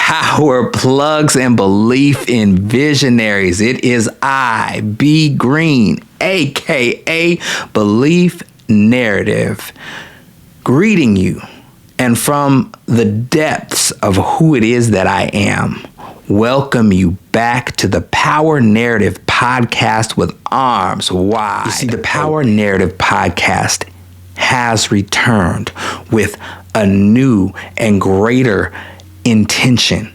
Power Plugs and BLeaf in Visionaries. It is I, B Green, aka BLeaf Narrative, greeting you. And from the depths of who it is that I am, welcome you back to the Power Narrative Podcast with arms wide. You see, the Power Narrative Podcast has returned with a new and greater intention,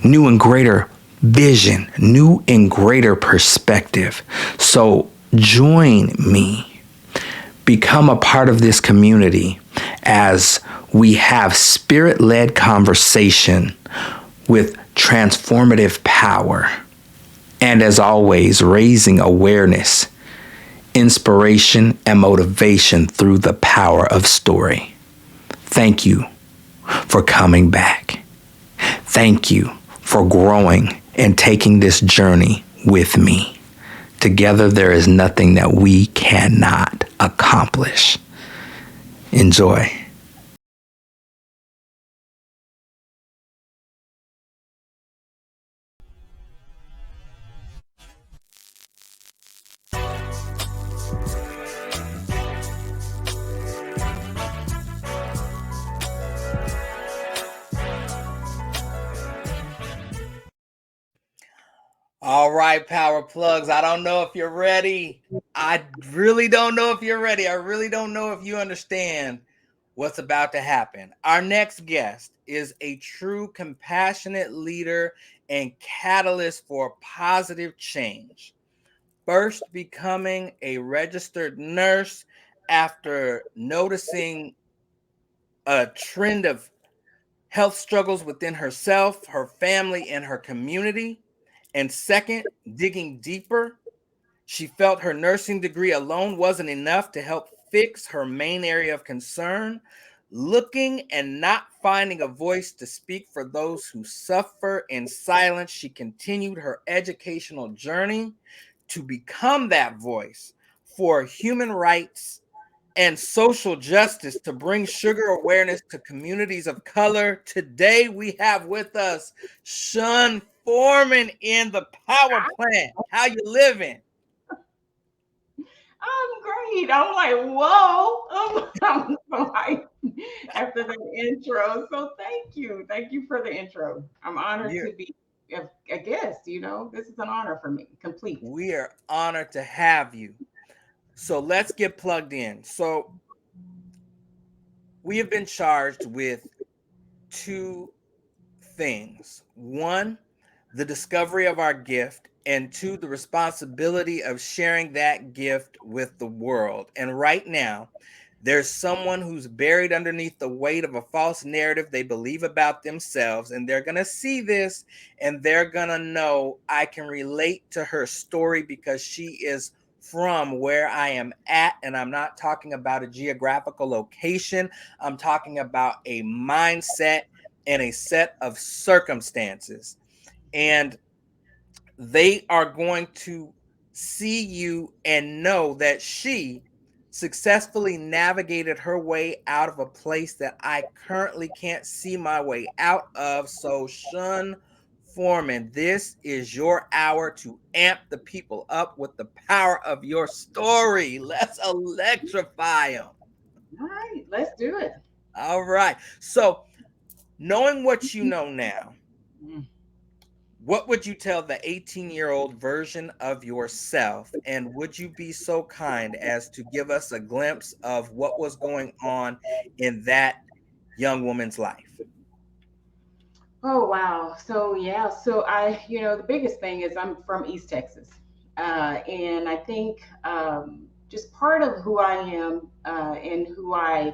new and greater vision, new and greater perspective. So join me, become a part of this community as we have spirit-led conversation with transformative power. And as always, raising awareness, inspiration, and motivation through the power of story. Thank you for coming back. Thank you for growing and taking this journey with me. Together, there is nothing that we cannot accomplish. Enjoy. All right, Power Plugs. I don't know if you're ready. I really don't know if you're ready. I really don't know if you understand what's about to happen. Our next guest is a true compassionate leader and catalyst for positive change. First becoming a registered nurse after noticing a trend of health struggles within herself, her family, and her community. And second, digging deeper, she felt her nursing degree alone wasn't enough to help fix her main area of concern, looking and not finding a voice to speak for those who suffer in silence. She continued her educational journey to become that voice for human rights and social justice, to bring sugar awareness to communities of color. Today we have with us Shun Foreman in the power plant. How you living? I'm great. I'm like, whoa. I'm like, after the intro. So thank you. Thank you for the intro. I'm honored You're, to be a guest. This is an honor for me. Complete. we are honored to have you. So let's get plugged in. So we have been charged with two things. One, the discovery of our gift, and two, the responsibility of sharing that gift with the world. And right now, there's someone who's buried underneath the weight of a false narrative they believe about themselves, and they're going to see this and they're going to know I can relate to her story because she is from where I am at. And I'm not talking about a geographical location, I'm talking about a mindset and a set of circumstances. And they are going to see you and know that she successfully navigated her way out of a place that I currently can't see my way out of. So, Shun Foreman, this is your hour to amp the people up with the power of your story. Let's electrify them. All right, let's do it. All right. So, knowing what you know now, Mm. what would you tell the 18-year-old version of yourself? And would you be so kind as to give us a glimpse of what was going on in that young woman's life? Oh wow. So yeah. So the biggest thing is I'm from East Texas, and I think just part of who I am and who I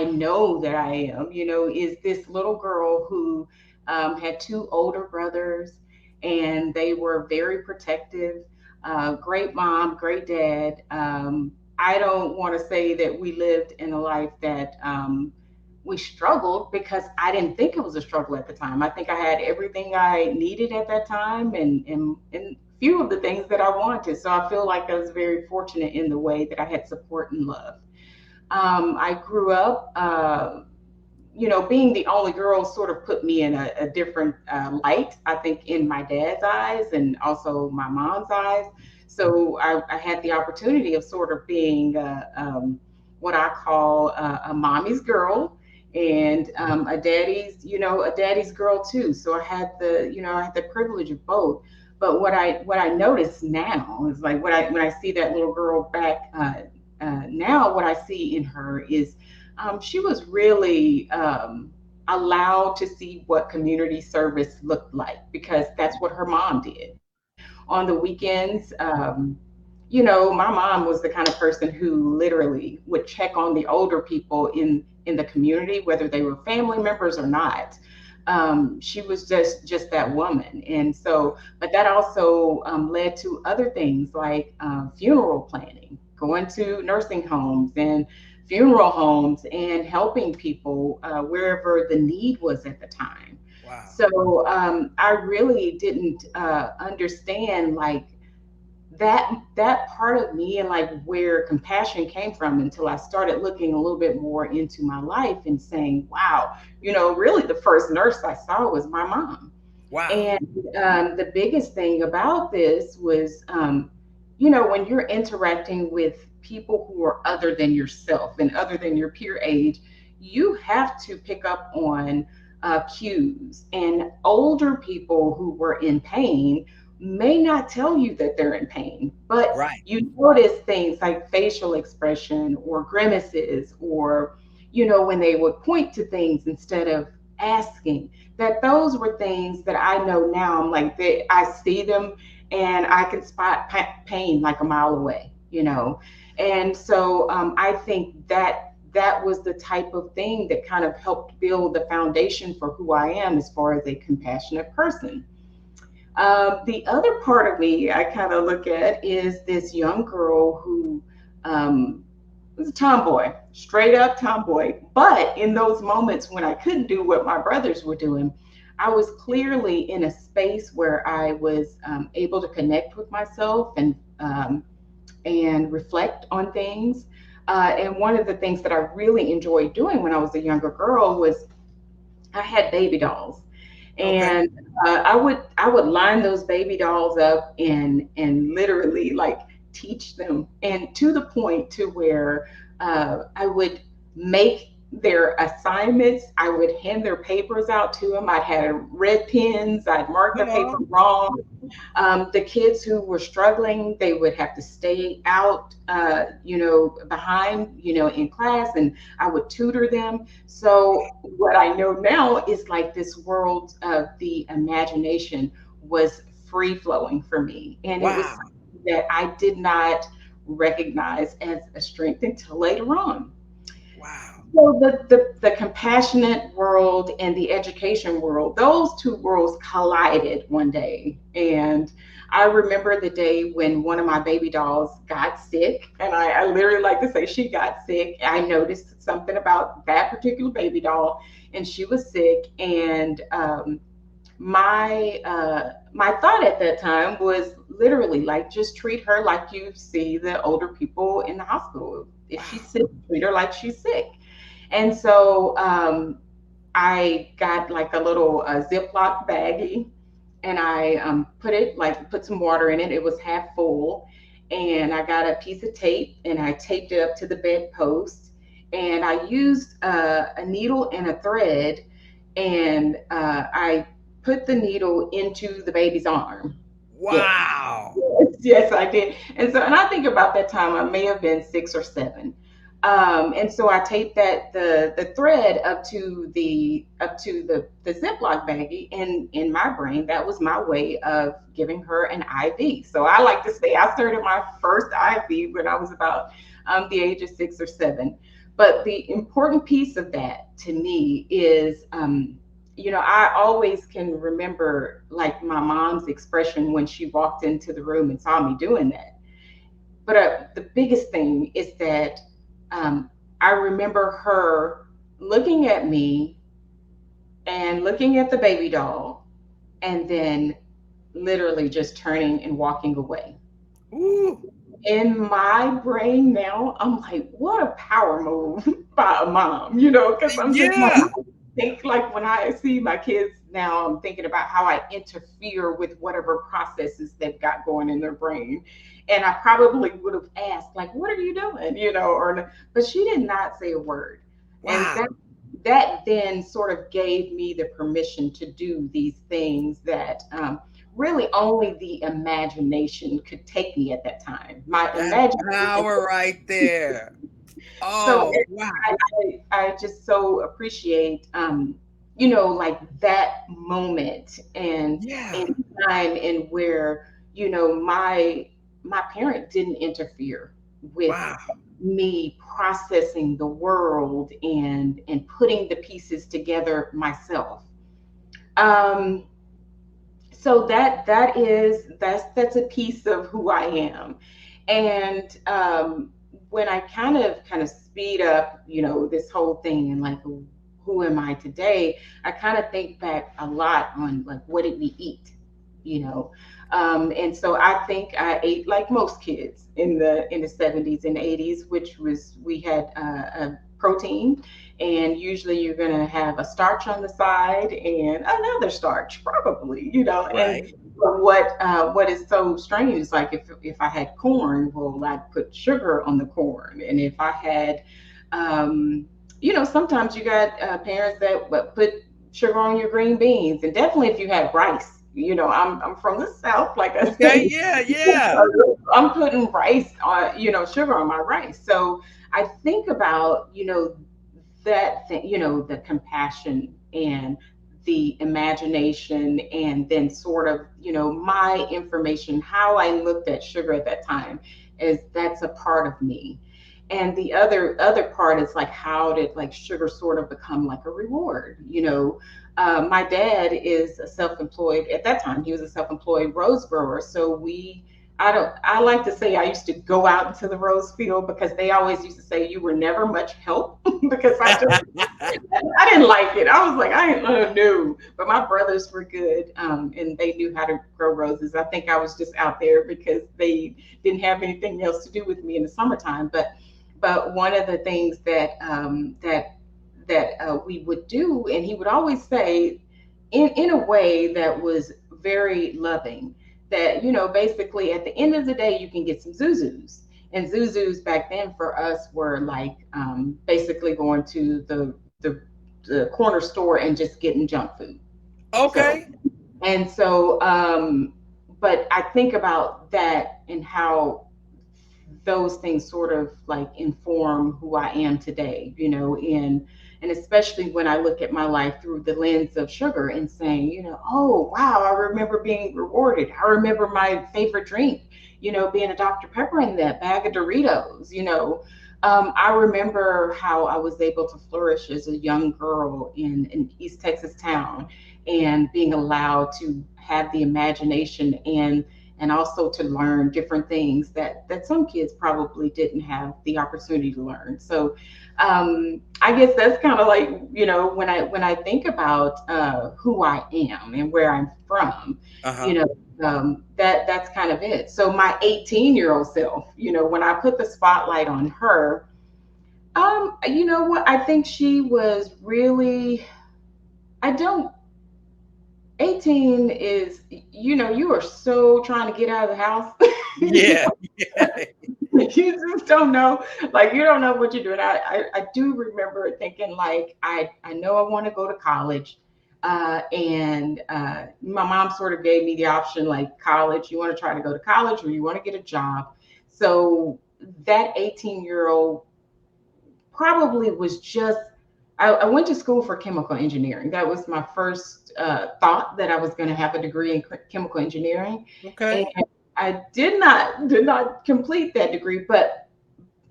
know that I am, is this little girl who had two older brothers, and they were very protective. Great mom, great dad. I don't want to say that we lived in a life that we struggled, because I didn't think it was a struggle at the time. I think I had everything I needed at that time, and few of the things that I wanted. So I feel like I was very fortunate in the way that I had support and love. I grew up being the only girl sort of put me in a different light, I think, in my dad's eyes and also my mom's eyes. So I had the opportunity of sort of being what I call a mommy's girl and a daddy's girl too. So I had the privilege of both. But what I notice now is like when I see that little girl back now, what I see in her is she was really allowed to see what community service looked like because that's what her mom did on the weekends. My mom was the kind of person who literally would check on the older people in the community, whether they were family members or not. She was just that woman, and so, but that also led to other things like funeral planning, going to nursing homes and funeral homes, and helping people wherever the need was at the time. Wow. So I really didn't understand like that part of me and like where compassion came from until I started looking a little bit more into my life and saying, wow, really the first nurse I saw was my mom. Wow. And the biggest thing about this was, when you're interacting with people who are other than yourself and other than your peer age, you have to pick up on cues. And older people who were in pain may not tell you that they're in pain, but Right. you notice things like facial expression or grimaces, or, when they would point to things instead of asking, that those were things that I know now. I'm like, I see them and I can spot pain like a mile away. And so I think that was the type of thing that kind of helped build the foundation for who I am as far as a compassionate person. The other part of me I kind of look at is this young girl who um, was a tomboy, straight up tomboy. But in those moments when I couldn't do what my brothers were doing, I was clearly in a space where I was able to connect with myself and reflect on things. And one of the things that I really enjoyed doing when I was a younger girl was I had baby dolls, Okay. and I would line those baby dolls up and literally like teach them, and to the point to where I would make their assignments. I would hand their papers out to them. I'd have red pens. I'd mark the Come paper on. wrong. The kids who were struggling, they would have to stay out, behind, in class, and I would tutor them. So what I know now is like this world of the imagination was free flowing for me, and it was Wow. something that I did not recognize as a strength until later on. Wow. So the compassionate world and the education world, those two worlds collided one day. And I remember the day when one of my baby dolls got sick. And I literally like to say she got sick. I noticed something about that particular baby doll, and she was sick. And my thought at that time was literally like, just treat her like you see the older people in the hospital. If she's Wow. sick, treat her like she's sick. And so I got like a little Ziploc baggie, and I put some water in it. It was half full. And I got a piece of tape and I taped it up to the bedpost. And I used a needle and a thread, and I put the needle into the baby's arm. Yes. Wow. Yes, I did. And I think about that time, I may have been 6 or 7. And so I taped the thread up to the Ziploc baggie, and in my brain, that was my way of giving her an IV. So I like to say I started my first IV when I was about the age of 6 or 7. But the important piece of that to me is I always can remember like my mom's expression when she walked into the room and saw me doing that. But the biggest thing is that um, I remember her looking at me and looking at the baby doll, and then literally just turning and walking away. Ooh. in my brain now, I'm like, what a power move by a mom, because I'm just like, Yeah. I think like when I see my kids now, I'm thinking about how I interfere with whatever processes they've got going in their brain. And I probably would have asked, like, what are you doing? But she did not say a word. And Wow. that then sort of gave me the permission to do these things that really only the imagination could take me at that time. My That's imagination. power right there. So Oh, wow. I just so appreciate, like that moment and Yeah. time in where, my parent didn't interfere with Wow. me processing the world and putting the pieces together myself. Um, so that's a piece of who I am. And when I kind of speed up, this whole thing and like who am I today, I kind of think back a lot on like what did we eat, you know. And so I think I ate like most kids in the 70s and 80s, which was we had a protein, and usually you're going to have a starch on the side and another starch probably, and Right. but what is so strange is like if I had corn, well, I'd put sugar on the corn. And if I had sometimes you got parents that put sugar on your green beans. And definitely if you had rice, I'm from the South, like I Okay. said. Yeah. Yeah. I'm putting rice on, sugar on my rice. So I think about, that thing, the compassion and the imagination, and then sort of, my information, how I looked at sugar at that time, is that's a part of me. And the other part is like, how did like sugar sort of become like a reward? My dad is a self-employed, at that time he was a self-employed rose grower. So I like to say I used to go out into the rose field, because they always used to say you were never much help because I didn't like it. I was like, I didn't know. But my brothers were good, and they knew how to grow roses. I think I was just out there because they didn't have anything else to do with me in the summertime. But one of the things that we would do, and he would always say, in a way that was very loving, that basically at the end of the day you can get some zuzus. And zuzus back then for us were like basically going to the corner store and just getting junk food. So Okay. and so but I think about that and how those things sort of like inform who I am today, and especially when I look at my life through the lens of sugar and saying, oh wow, I remember being rewarded. I remember my favorite drink, being a Dr. Pepper in that bag of Doritos, I remember how I was able to flourish as a young girl in an East Texas town, and being allowed to have the imagination and also to learn different things that some kids probably didn't have the opportunity to learn. So I guess that's kind of like, when I think about who I am and where I'm from, you Uh-huh. know that's kind of it. So my 18-year-old self, when I put the spotlight on her, you know what, I think she was really, I don't 18 is, you are so trying to get out of the house. Yeah. Yeah. You just don't know, like you don't know what you're doing. I do remember thinking like, I know I want to go to college, and my mom sort of gave me the option, like, college, you want to try to go to college or you want to get a job. So that 18-year-old probably was just, I went to school for chemical engineering. That was my first thought, that I was going to have a degree in chemical engineering. And Okay. I did not complete that degree. But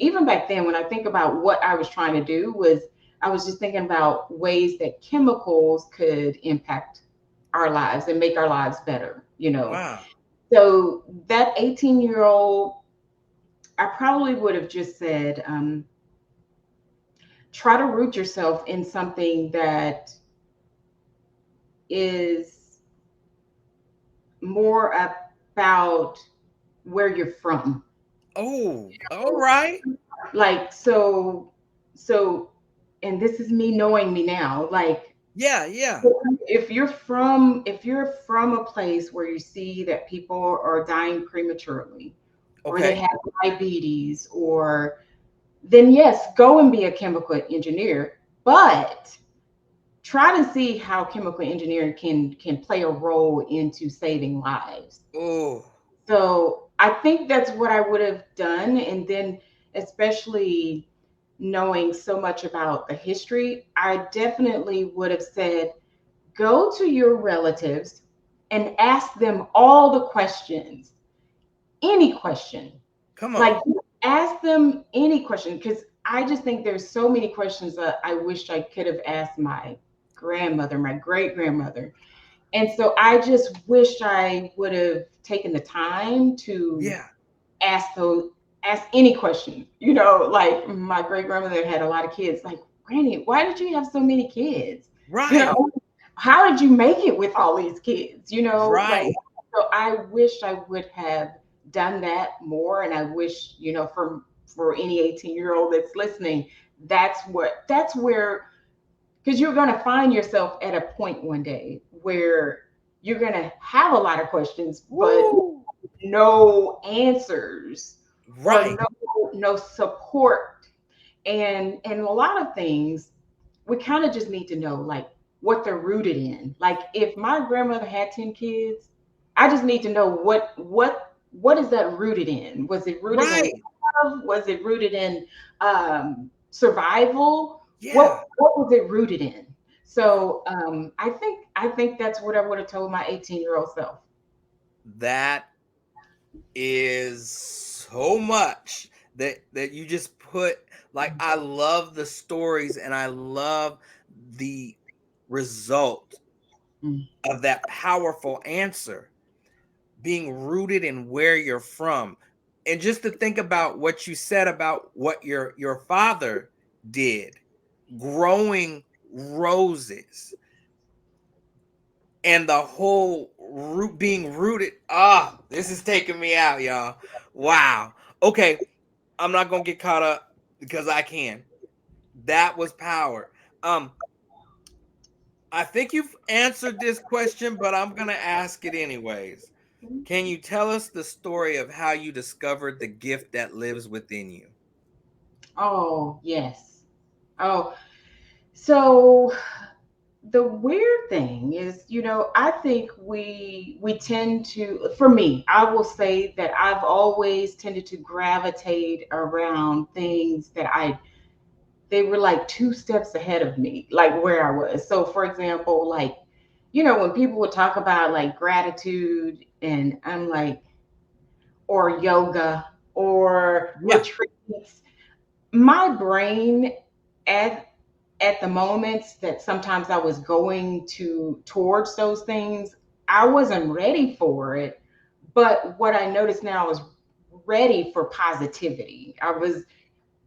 even back then, when I think about what I was trying to do, was I was just thinking about ways that chemicals could impact our lives and make our lives better. Wow. So that 18-year-old, I probably would have just said, try to root yourself in something that is more about where you're from. Oh, all right. Like, so, and this is me knowing me now, like, Yeah, yeah. if you're from a place where you see that people are dying prematurely, or they Okay. have diabetes, or then yes, go and be a chemical engineer, but try to see how chemical engineering can play a role into saving lives. Oh, So I think that's what I would have done. And then, especially knowing so much about the history, I definitely would have said, go to your relatives and ask them all the questions, any question. come Like, on. ask them any question, because I just think there's so many questions that I wish I could have asked my grandmother, my great grandmother. And so I just wish I would have taken the time to Yeah. ask those ask any question. Like, my great grandmother had a lot of kids. Like, Granny, why did you have so many kids? You Right. know, how did you make it with all these kids? Like, Right. so I wish I would have done that more. And I wish, for any 18-year-old that's listening, that's where, because you're going to find yourself at a point one day where you're going to have a lot of questions, but Woo. no answers, or Right. no support. And a lot of things, we kind of just need to know, like, what they're rooted in. Like, if my grandmother had 10 kids, I just need to know what is that rooted in. Was it rooted in Right. love? Was it rooted in survival? what Yeah. what was it rooted in? So I think that's what I would have told my 18-year-old self. That is so much that you just put, like, I love the stories and I love the result Mm. of that powerful answer, being rooted in where you're from. And just to think about what you said about what your father did, growing roses, and the whole root being rooted. Ah, this is taking me out, y'all. Wow. Okay, I'm not gonna get caught up because I can. That was power. Um, I think you've answered this question, but I'm gonna ask it anyways. Can you tell us the story of how you discovered the gift that lives within you? Oh, yes. Oh, so the weird thing is, I think we tend to, for me, I will say that I've always tended to gravitate around things that they were like two steps ahead of me, like where I was. So, for example, like, when people would talk about like gratitude, and I'm like, or yoga, or Yeah. retreats, my brain, at at the moments that sometimes I was going towards those things, I wasn't ready for it. But what I noticed now, I was ready for positivity. I was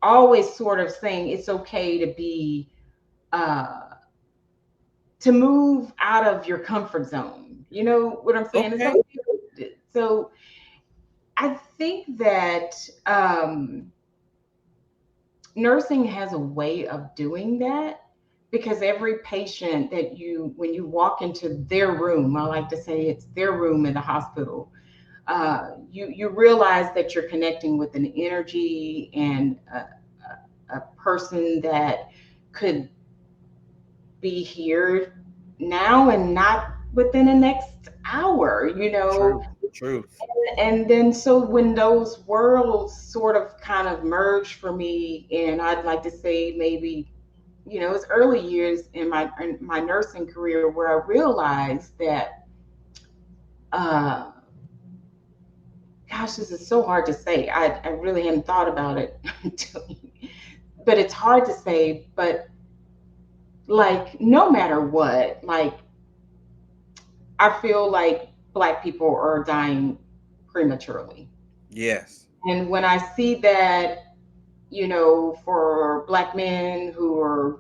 always sort of saying it's okay to be uh to move out of your comfort zone. You know what I'm saying? It's Okay. okay. So I think that nursing has a way of doing that, because every patient that when you walk into their room, I like to say it's their room in the hospital, you realize that you're connecting with an energy, and a person that could be here now and not within the next hour. Truth. Truth. And then, so when those worlds sort of kind of merge for me, and I'd like to say maybe, it's early years in my nursing career where I realized that, uh, gosh, this is so hard to say. I really hadn't thought about it, but it's hard to say. But, like, no matter what, like, I feel like Black people are dying prematurely. Yes. And when I see that, for Black men who are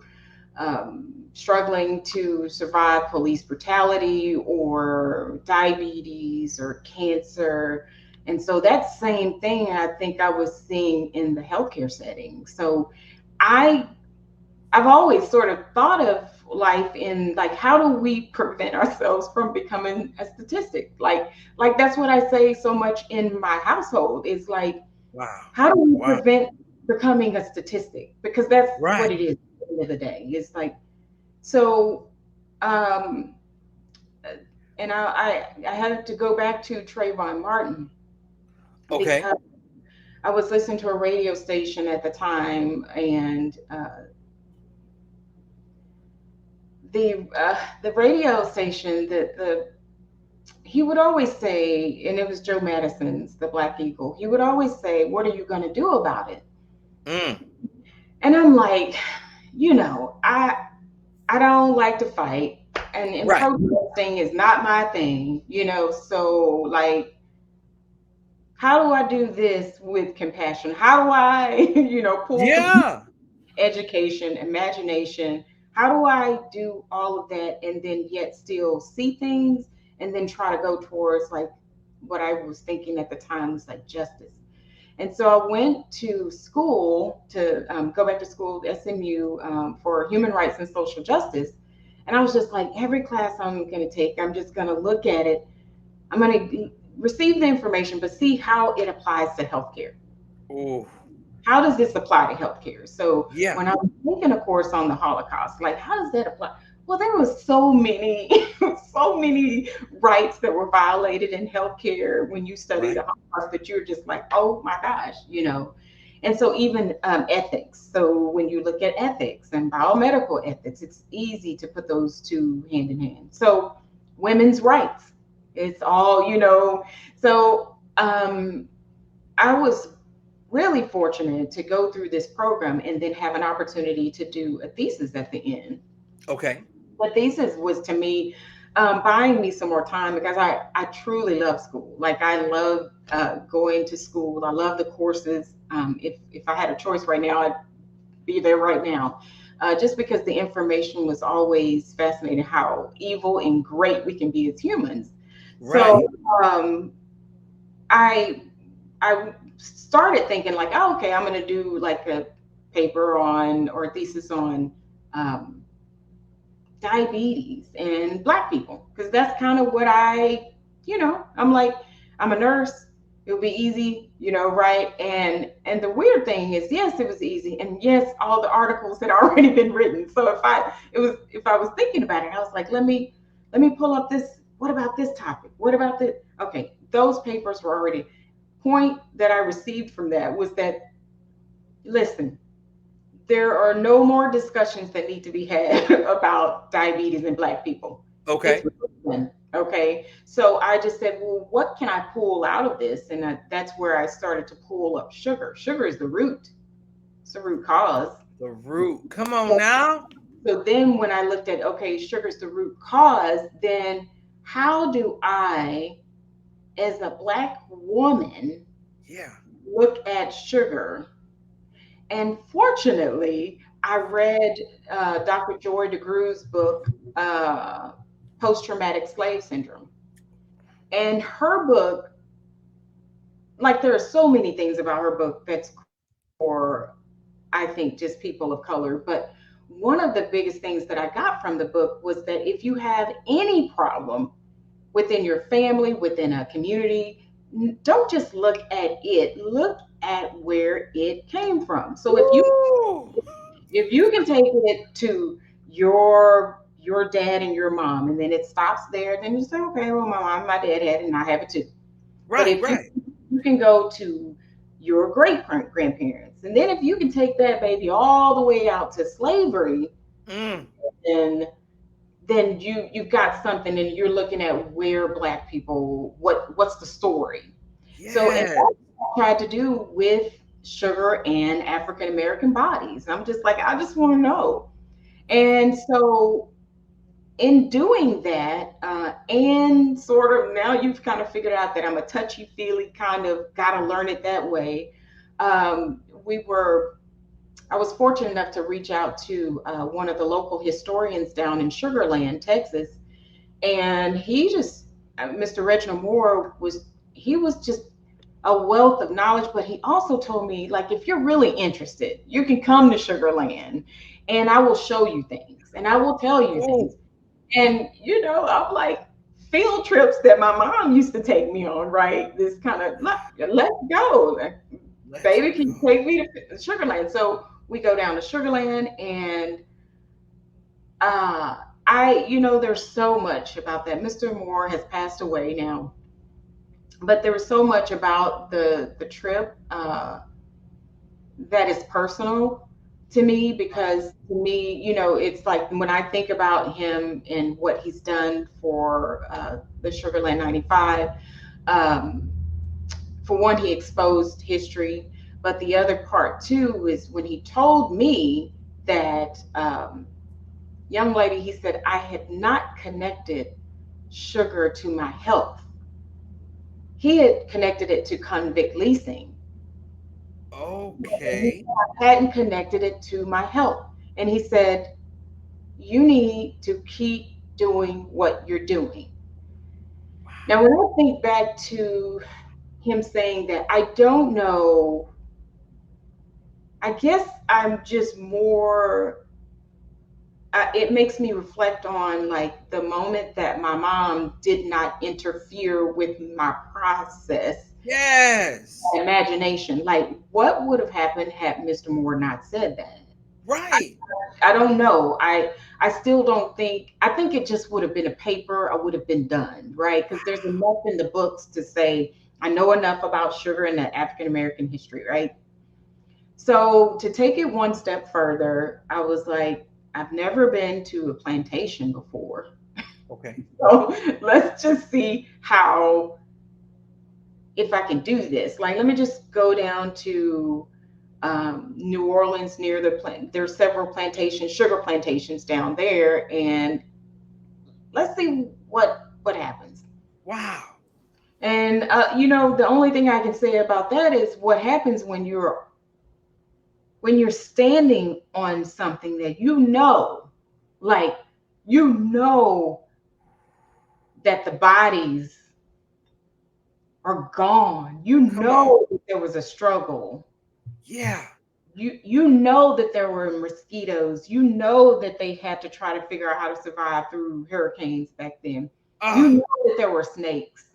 struggling to survive police brutality, or diabetes, or cancer, And so that same thing I think I was seeing in the healthcare setting. So I I've always sort of thought of life in like how do we prevent ourselves from becoming a statistic? Like that's what I say so much in my household is like Wow. how do we Wow. prevent becoming a statistic? Because that's what Right. it is at the end of the day. It's like so um and I had to go back to Trayvon Martin Okay. because I was listening to a radio station at the time, and the radio station that the he would always say, and it was Joe Madison's The Black Eagle. He would always say, "What are you going to do about it?" Mm. And I'm like, you know, I don't like to fight, and Right. protesting is not my thing, you know. So like, how do I do this with compassion? How do I, pull from Yeah. education, imagination? How do I do all of that and then yet still see things and then try to go towards like what I was thinking at the time was like justice. And so I went to school to go back to school, SMU, for human rights and social justice. And I was just like, every class I'm going to take, I'm just going to look at it. I'm going to receive the information, but see how it applies to healthcare. Oh. How does this apply to healthcare? So Yeah. when I was taking a course on the Holocaust, like how does that apply? Well, there was so many, so many rights that were violated in healthcare when you study Right. the Holocaust that you're just like, oh my gosh, you know. And so even ethics. So when you look at ethics and biomedical ethics, it's easy to put those two hand in hand. So women's rights, it's all, you know. So I was really fortunate to go through this program and then have an opportunity to do a thesis at the end. Okay. The thesis was to me buying me some more time because I truly love school. Like I love going to school. I love the courses. If I had a choice right now, I'd be there right now. Just because the information was always fascinating, how evil and great we can be as humans. So Right. um, I I started thinking like, oh, okay, I'm going to do like a paper on or a thesis on um, diabetes and Black people because that's kind of what I'm like, I'm a nurse. It'll be easy, right? And the weird thing is, yes, it was easy, and yes, all the articles had already been written. So if I was thinking about it, I was like, let me pull up this. What about this topic? What about this? Okay, those papers were already point that I received from that was that listen, there are no more discussions that need to be had about diabetes in Black people. It's Okay. done. Okay. So I just said, well, what can I pull out of this? And that's where I started to pull up sugar. Sugar is the root, it's the root cause. The root. Come on now. So then when I looked at, okay, sugar is the root cause, then how do I, as a Black woman, Yeah. look at sugar. And fortunately, I read Dr. Joy DeGrew's book, Post Traumatic Slave Syndrome. And her book, like, there are so many things about her book that's for, I think, just people of color. But one of the biggest things that I got from the book was that if you have any problem within your family, within a community, don't just look at it, look at where it came from. So Woo. if you can take it to your dad and your mom and then it stops there, then you say, okay, well, my mom and my dad had it and I have it too. But Right. if Right. you can go to your great grandparents, and then if you can take that baby all the way out to slavery, Mm. then you've got something, and you're looking at where Black people, what's the story. So, and that's Yeah. what I tried to do with sugar and African American bodies. I'm just like, I just want to know. And so, in doing that, and sort of now you've kind of figured out that I'm a touchy feely kind of got to learn it that way. We were, I was fortunate enough to reach out to one of the local historians down in Sugar Land, Texas, and he just, Mr. Reginald Moore was, he was just a wealth of knowledge, but he also told me, like, if you're really interested, you can come to Sugarland and I will show you things and I will tell you things. Oh, And, I'm like, field trips that my mom used to take me on, right? This kind of, let's go. let's Baby, can you go. take me to Sugarland? So we go down to Sugarland and uh, there's so much about that. Mr. Moore has passed away now, but there was so much about the trip that is personal to me because to me, it's like when I think about him and what he's done for the Sugarland 95. Um, for one, he exposed history, but the other part too is when he told me that young lady, he said, I had not connected sugar to my health. He had connected it to convict leasing. He Okay. hadn't connected it to my health. And he said, you need to keep doing what you're doing. Now, when I think back to him saying that, I don't know, I guess I'm just more, it makes me reflect on like the moment that my mom did not interfere with my process, Yes. imagination. Like, what would have happened had Mr. Moore not said that? Right. I don't know. I still don't think. I think it just would have been a paper. I would have been done, right? Because there's enough in the books to say I know enough about sugar and the African American history, right? So to take it one step further, I was like, I've never been to a plantation before. Okay. So let's just see how if I can do this. Like, let me just go down to New Orleans near the plant. There's several plantations, sugar plantations down there, and let's see what happens. Wow. And the only thing I can say about that is what happens when you're standing on something that like you know that the bodies are gone. You Come on. know that there was a struggle. Yeah. You know that there were mosquitoes. You know that they had to try to figure out how to survive through hurricanes back then. You Ah, know that there were snakes.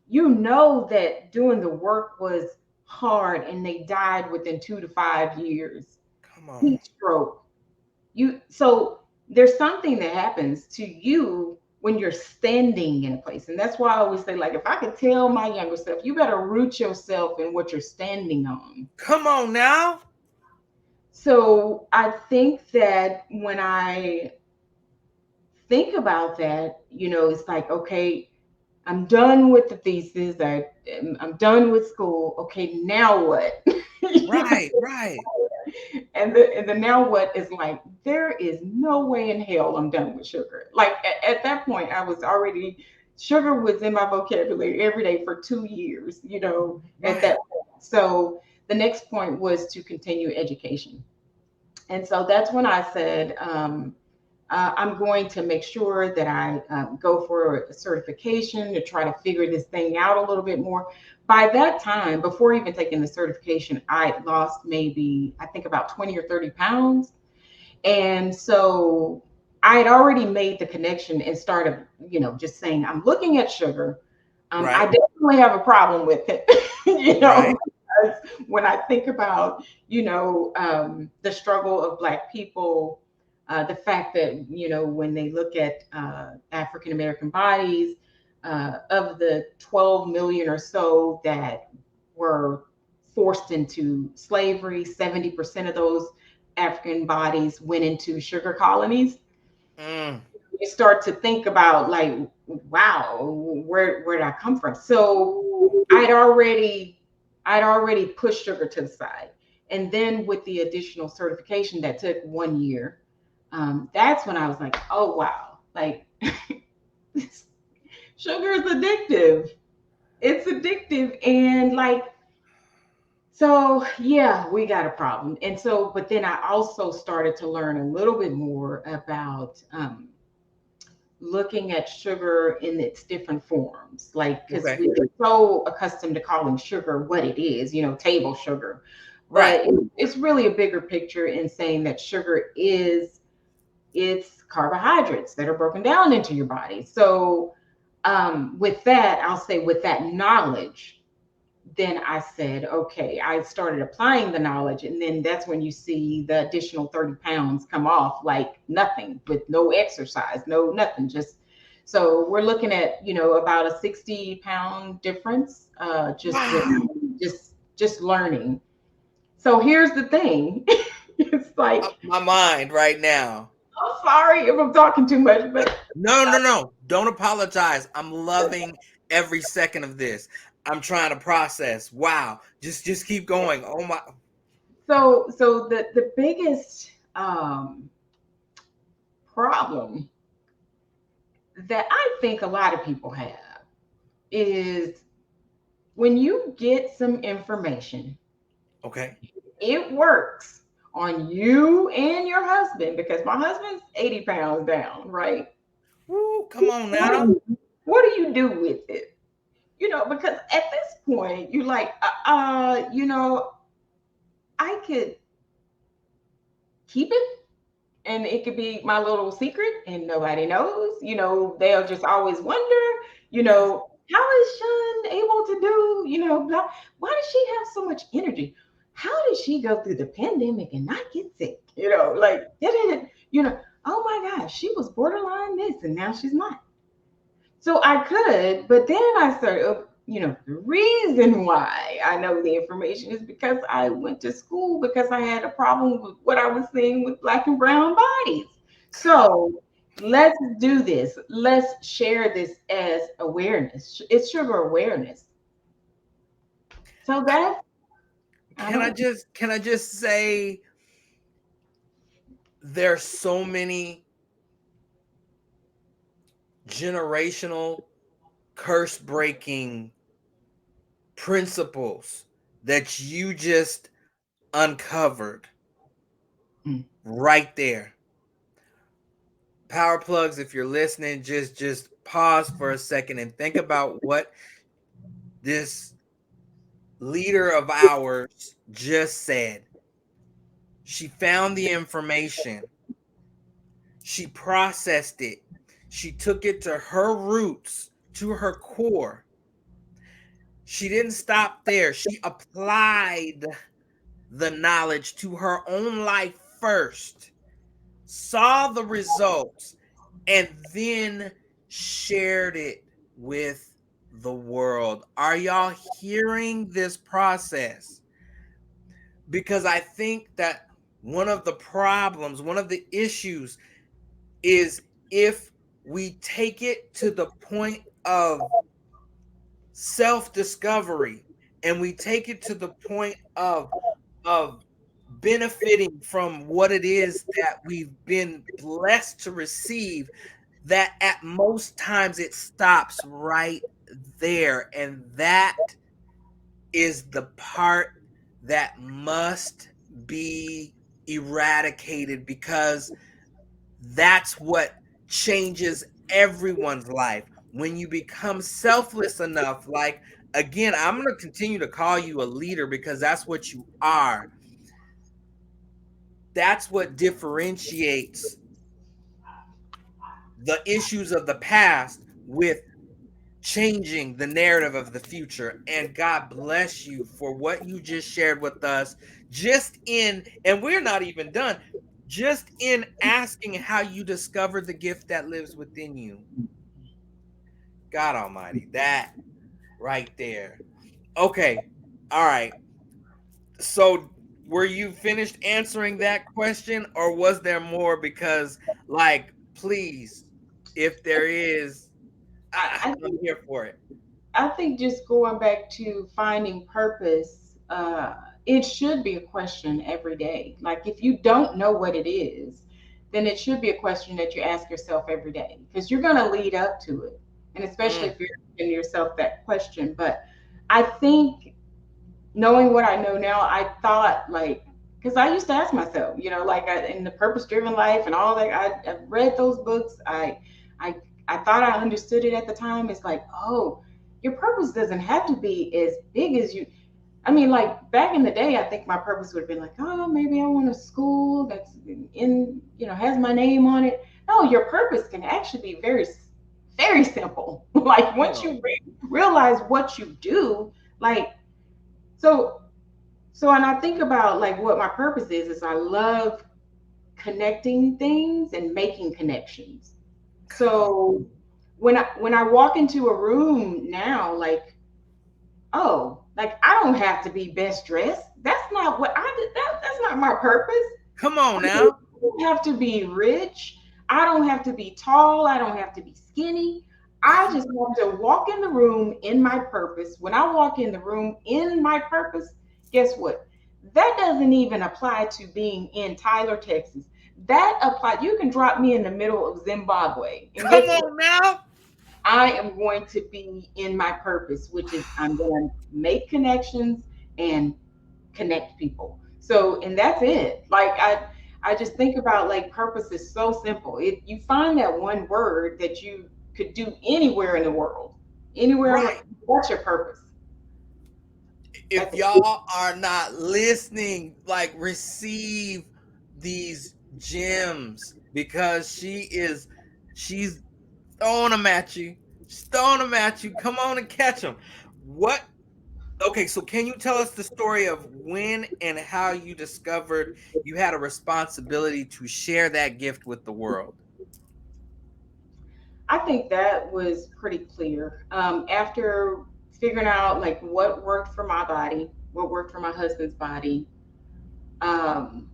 You know that doing the work was hard and they died within 2 to 5 years. come on. Heat stroke. So there's something that happens to you when you're standing in a place. And that's why I always say, like, if I could tell my younger self, you better root yourself in what you're standing on. Come on now. So I think that when I think about that, it's like, okay, I'm done with the thesis. I'm done with school. Okay, now what? Right, right. And the now what is like, there is no way in hell I'm done with sugar. Like at that point, I was already, sugar was in my vocabulary every day for 2 years, at Right. that point. So the next point was to continue education. And so that's when I said, I'm going to make sure that I go for a certification to try to figure this thing out a little bit more. By that time, before even taking the certification, I lost maybe, I think, about 20 or 30 pounds. And so I had already made the connection and started, just saying, I'm looking at sugar. I Right. definitely have a problem with it, Right. because when I think about, the struggle of Black people, the fact that, when they look at African American bodies, of the 12 million or so that were forced into slavery, 70% of those African bodies went into sugar colonies. Mm. You start to think about, like, wow, where did I come from? So I'd already I'd already pushed sugar to the side. And then with the additional certification that took 1 year, that's when I was like, oh wow, like sugar is addictive. It's addictive. And like, so yeah, we got a problem. And so, but then I also started to learn a little bit more about looking at sugar in its different forms, like because Okay. we're so accustomed to calling sugar what it is, table sugar. Right. But it's really a bigger picture in saying that sugar is it's carbohydrates that are broken down into your body. So with that, I'll say with that knowledge, then I said, okay, I started applying the knowledge. And then that's when you see the additional 30 pounds come off like nothing with no exercise, no nothing. Just so we're looking at, about a 60-pound difference just with Wow. just learning. So here's the thing. It's like, My mind right now. I'm sorry if I'm talking too much, but No, no, no. Don't apologize. I'm loving every second of this. I'm trying to process. Wow. Just keep going. Oh my. so the biggest problem that I think a lot of people have is when you get some information, Okay. it works on you and your husband because my husband's 80 pounds down, right? Woo, come on What now. what do you do with it? Because at this point, you're like, I could keep it and it could be my little secret and nobody knows. They'll just always wonder, how is Shun able to do, blah, why does she have so much energy? How did she go through the pandemic and not get sick? Like, oh my gosh, she was borderline this and now she's not. So I could, but then I started, the reason why I know the information is because I went to school because I had a problem with what I was seeing with black and brown bodies. So let's do this. Let's share this as awareness. It's sugar awareness. So I, that, I don't, can I just say there's so many generational curse breaking principles that you just uncovered mm, right there. Power plugs, if you're listening, just pause for a second and think about what this leader of ours just said. She found the information, she processed it, she took it to her roots, to her core. She didn't stop there. She applied the knowledge to her own life first, saw the results, and then shared it with the world. Are y'all hearing this process? Because I think that one of the problems, one of the issues is if we take it to the point of self-discovery and we take it to the point of benefiting from what it is that we've been blessed to receive, that at most times it stops right there. And that is the part that must be eradicated, because that's what changes everyone's life. When you become selfless enough, like, again, I'm going to continue to call you a leader because that's what you are. That's what differentiates the issues of the past with changing the narrative of the future. And God bless you for what you just shared with us, just in, and we're not even done, just in asking how you discovered the gift that lives within you. God Almighty, that right there. Okay. All right. So were you finished answering that question, or was there more? Because, like, please, if there is, I, I I'm think here for it. I think just going back to finding purpose, it should be a question every day. Like if you don't know what it is, then it should be a question that you ask yourself every day because you're going to lead up to it. And especially Mm, if you're asking yourself that question. But I think knowing what I know now, I thought like, because I used to ask myself, in the purpose driven life and all that, I've read those books. I I thought I understood it at the time. It's like, oh, your purpose doesn't have to be as big as you. I mean, like back in the day, I think my purpose would have been like, oh, maybe I want a school that's in, has my name on it. No, your purpose can actually be very, very simple. Like Come once on. you realize what you do, like so, and I think about like what my purpose is I love connecting things and making connections. Come on. So when I walk into a room now, like, oh, like I don't have to be best dressed. That's not what I did. That's not my purpose. Come on I now. don't have to be rich. I don't have to be tall. I don't have to be skinny. I just want to walk in the room in my purpose. When I walk in the room in my purpose, guess what? That doesn't even apply to being in Tyler, Texas. That applies. You can drop me in the middle of Zimbabwe, and Come guess what? on now. I am going to be in my purpose, which is I'm going to make connections and connect people. So, and that's it. Like I just think about like purpose is so simple. If you find that one word that you could do anywhere in the world, anywhere, Right. what's your purpose? If That's y'all are not listening, like receive these gems because she's throwing them at you. She's throwing them at you. Come on and catch them. What? Okay, so can you tell us the story of when and how you discovered you had a responsibility to share that gift with the world? I think that was pretty clear. After figuring out like what worked for my body, what worked for my husband's body, um,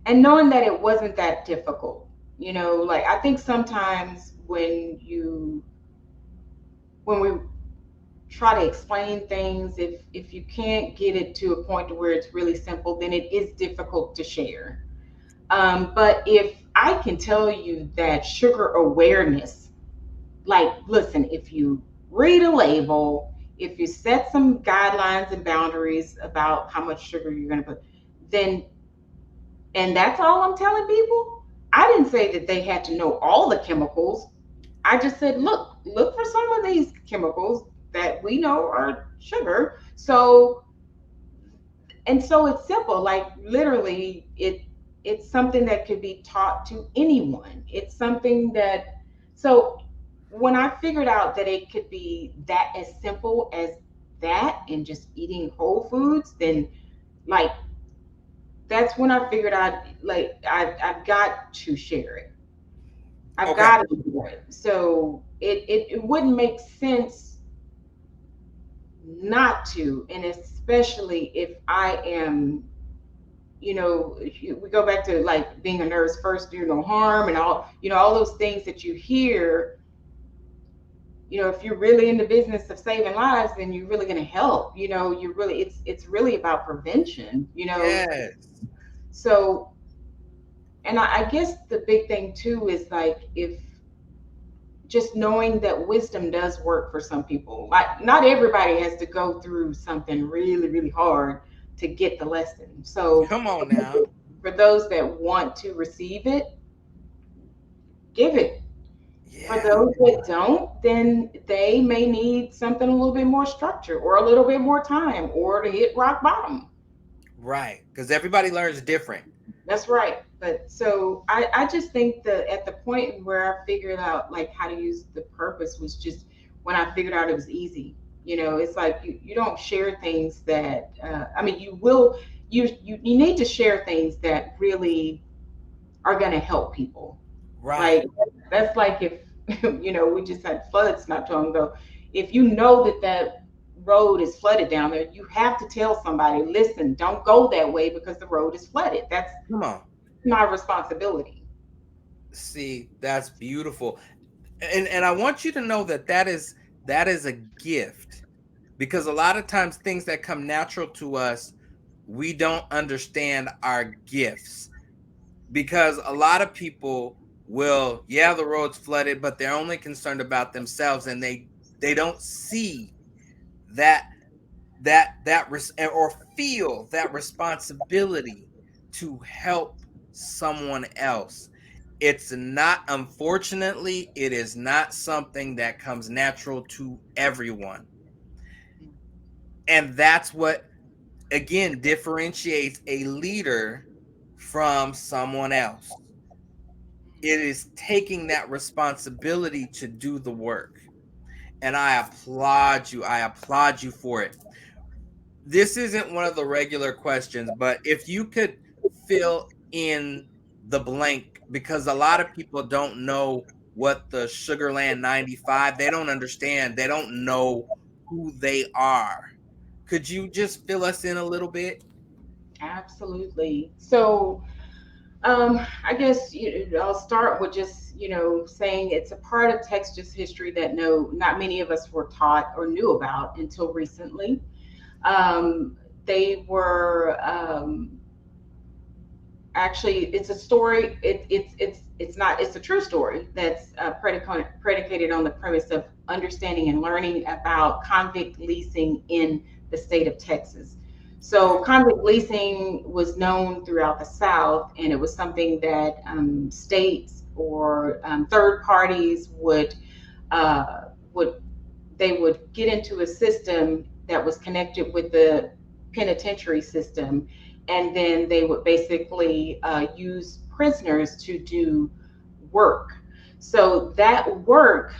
and knowing that it wasn't that difficult. Like I think sometimes when we try to explain things, if you can't get it to a point to where it's really simple, then it is difficult to share. But if I can tell you that sugar awareness, like, listen, if you read a label, if you set some guidelines and boundaries about how much sugar you're going to put, then, and that's all I'm telling people. I didn't say that they had to know all the chemicals. I just said, look for some of these chemicals that we know are sugar. So it's simple. Like literally, it's something that could be taught to anyone. It's something that so when I figured out that it could be that as simple as that and just eating whole foods, then like that's when I figured out like I've got to share it. I've Okay. got to do it. So it wouldn't make sense not to, and especially if I am, we go back to like being a nurse first, do no harm, and all those things that you hear. If you're really in the business of saving lives, then you're really going to help. You're really, it's really about prevention. Yes. So, and I guess the big thing too is like if just knowing that wisdom does work for some people. Like not everybody has to go through something really, really hard to get the lesson. So Come on now. for those that want to receive it, give it. For Yeah. those that don't, then they may need something a little bit more structure or a little bit more time or to hit rock bottom. Right. Because everybody learns different. That's right. But so I just think that at the point where I figured out like how to use the purpose was just when I figured out it was easy. It's like you don't share things that I mean you will you need to share things that really are going to help people. Right. Like that's like if we just had floods not too long ago. If you know that that road is flooded down there, you have to tell somebody, listen, don't go that way because the road is flooded. That's Come on. my responsibility. See, that's beautiful. And I want you to know that is a gift because a lot of times things that come natural to us, we don't understand our gifts because a lot of people will, yeah, the road's flooded, but they're only concerned about themselves and they don't see that or feel that responsibility to help someone else. It's not, unfortunately, it is not something that comes natural to everyone. And that's what, again, differentiates a leader from someone else. It is taking that responsibility to do the work. And I applaud you. I applaud you for it. This isn't one of the regular questions, but if you could fill in the blank, because a lot of people don't know what the Sugarland 95, they don't understand, they don't know who they are. Could you just fill us in a little bit? Absolutely. So, I guess I'll start with just saying it's a part of Texas history that not many of us were taught or knew about until recently. They were actually, it's a story. It's not, it's a true story that's predicated on the premise of understanding and learning about convict leasing in the state of Texas. So convict leasing was known throughout the South, and it was something that states or third parties would they would get into a system that was connected with the penitentiary system, and then they would basically use prisoners to do work. So that work,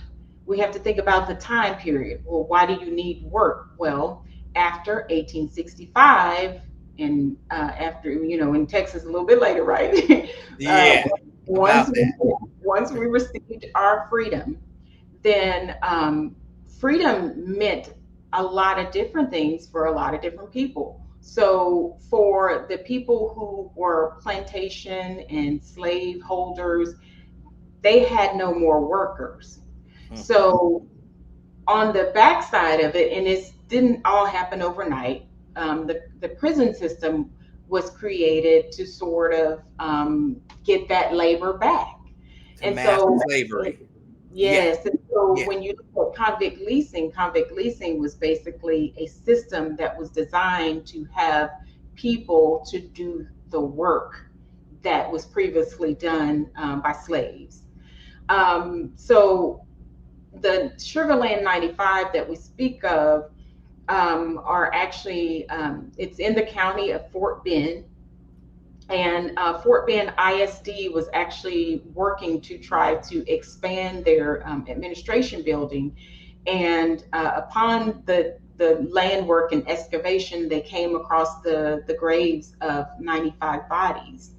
we have to think about the time period. Well, why do you need work? Well, after 1865, and after in Texas a little bit later, right? uh, Yeah, once about we, that. once we received our freedom, then freedom meant a lot of different things for a lot of different people. So, for the people who were plantation and slave holders, they had no more workers. Hmm. So, on the backside of it, and it didn't all happen overnight, the prison system was created to sort of get that labor back. To And mass so, slavery. Yeah, yes. And so yeah. when you look at convict leasing was basically a system that was designed to have people to do the work that was previously done by slaves. So the Sugarland 95 that we speak of are actually, it's in the county of Fort Bend, and Fort Bend ISD was actually working to try to expand their administration building. And upon the land work and excavation, they came across the graves of 95 bodies,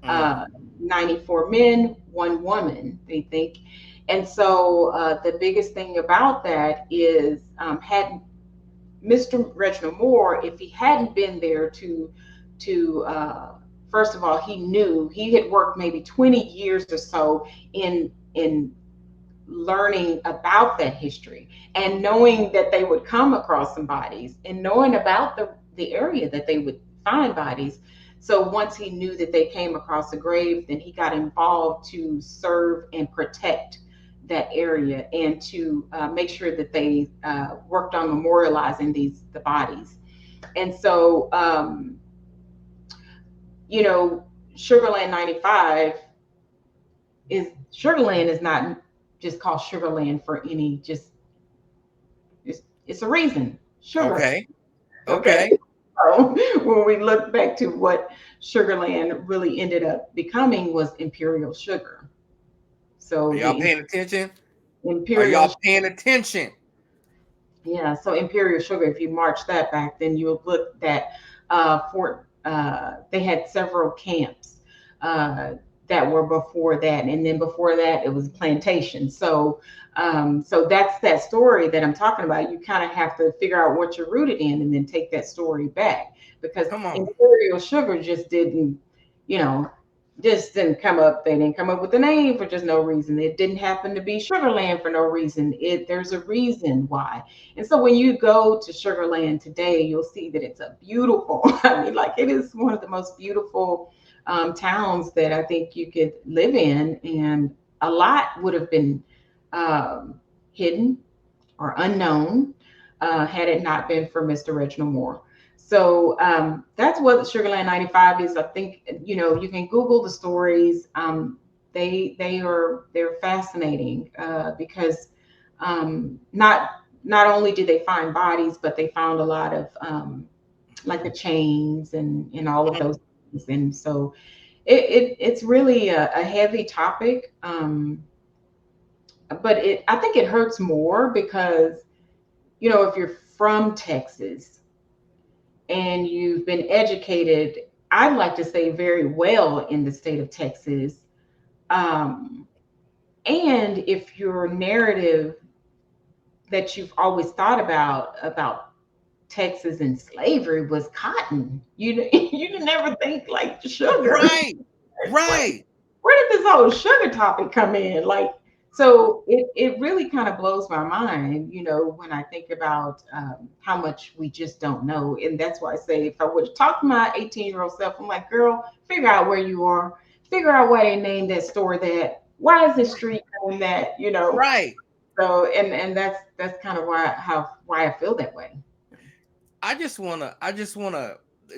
Mm. uh, 94 men, one woman, they think. And so the biggest thing about that is, had Mr. Reginald Moore, if he hadn't been there to first of all, he knew he had worked maybe 20 years or so in learning about that history, and knowing that they would come across some bodies, and knowing about the area that they would find bodies. So once he knew that they came across a grave, then he got involved to serve and protect that area, and to make sure that they worked on memorializing the bodies. And so you know Sugarland 95 is, Sugarland is not just called Sugarland for any just, it's a reason, sugar. Okay. Okay. Okay. So when we look back to what Sugarland really ended up becoming, was Imperial Sugar. Are So y'all the paying attention? Are Imperial, y'all paying attention? yeah, so Imperial Sugar, if you march that back, then you'll look that Fort, they had several camps that were before that. And then before that, it was plantation. So, so that's that story that I'm talking about. You kind of have to figure out what you're rooted in, and then take that story back, because Come on. Imperial Sugar you know, just didn't come up. They didn't come up with the name for just no reason. It didn't happen to be Sugarland for no reason. There's a reason why. And so when you go to Sugarland today, you'll see that it's a beautiful, I mean, like, it is one of the most beautiful towns that I think you could live in. And a lot would have been hidden or unknown had it not been for Mr. Reginald Moore. So that's what Sugarland 95 is. I think, you can Google the stories. they're fascinating because not only did they find bodies, but they found a lot of like the chains and all of Mhm. those things. And so it's really a heavy topic, but I think it hurts more because if you're from Texas and you've been educated, I'd like to say very well in the state of Texas. Um, and if your narrative that you've always thought about Texas and slavery was cotton, you didn't ever think like sugar. Right. Where, Right. where did this whole sugar topic come in? Like, so it really kind of blows my mind, when I think about how much we just don't know. And that's why I say, if I would talk to my 18-year-old self, I'm like, girl, figure out where you are, figure out why they named that store that. Why is this street named that? Right. So, and that's kind of why I feel that way. I just wanna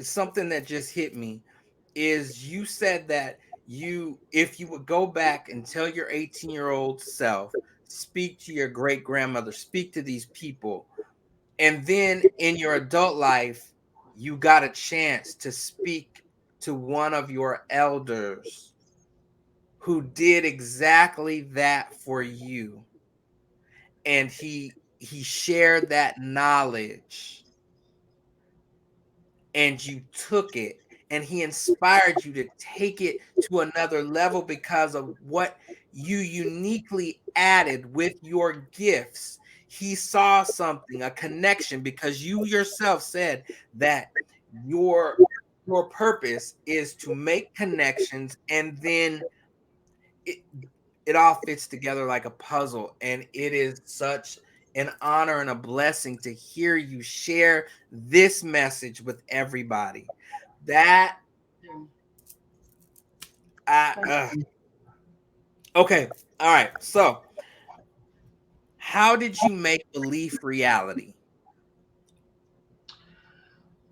something that just hit me is you said that if you would go back and tell your 18-year-old self, speak to your great grandmother, speak to these people, and then in your adult life, you got a chance to speak to one of your elders who did exactly that for you, and he shared that knowledge, and you took it, and he inspired you to take it to another level because of what you uniquely added with your gifts. He saw something, a connection, because you yourself said that your your purpose is to make connections, and then it it all fits together like a puzzle, and it is such an honor and a blessing to hear you share this message with everybody. That Yeah. I okay. All right. So, how did you make belief reality?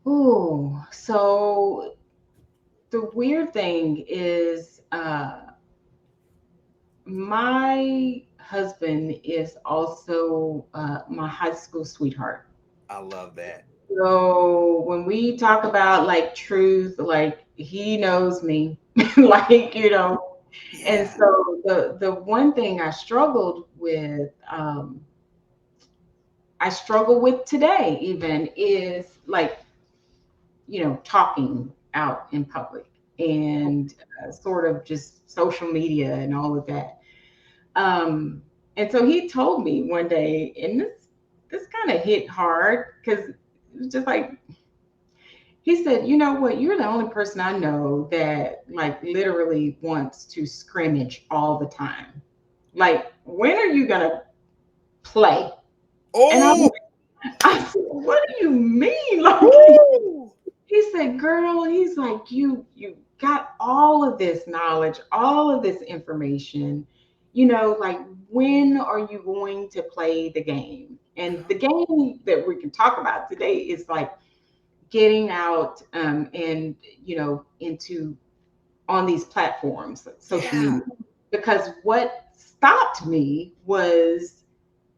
Ooh, so the weird thing is, my husband is also my high school sweetheart. I love that. So when we talk about like truth, like he knows me, like and Yeah. so the one thing I struggle with today even is like talking out in public and sort of just social media and all of that. Um, and so he told me one day, and this kind of hit hard because it was just like he said, "You know what? You're the only person I know that like literally wants to scrimmage all the time. Like, when are you gonna play?" And Oh, I said, "What do you mean?" Like, woo! he said, "Girl," he's like, "You got all of this knowledge, all of this information. Like, when are you going to play the game?" And the game that we can talk about today is like getting out and into on these platforms, social Yeah. media. Because what stopped me was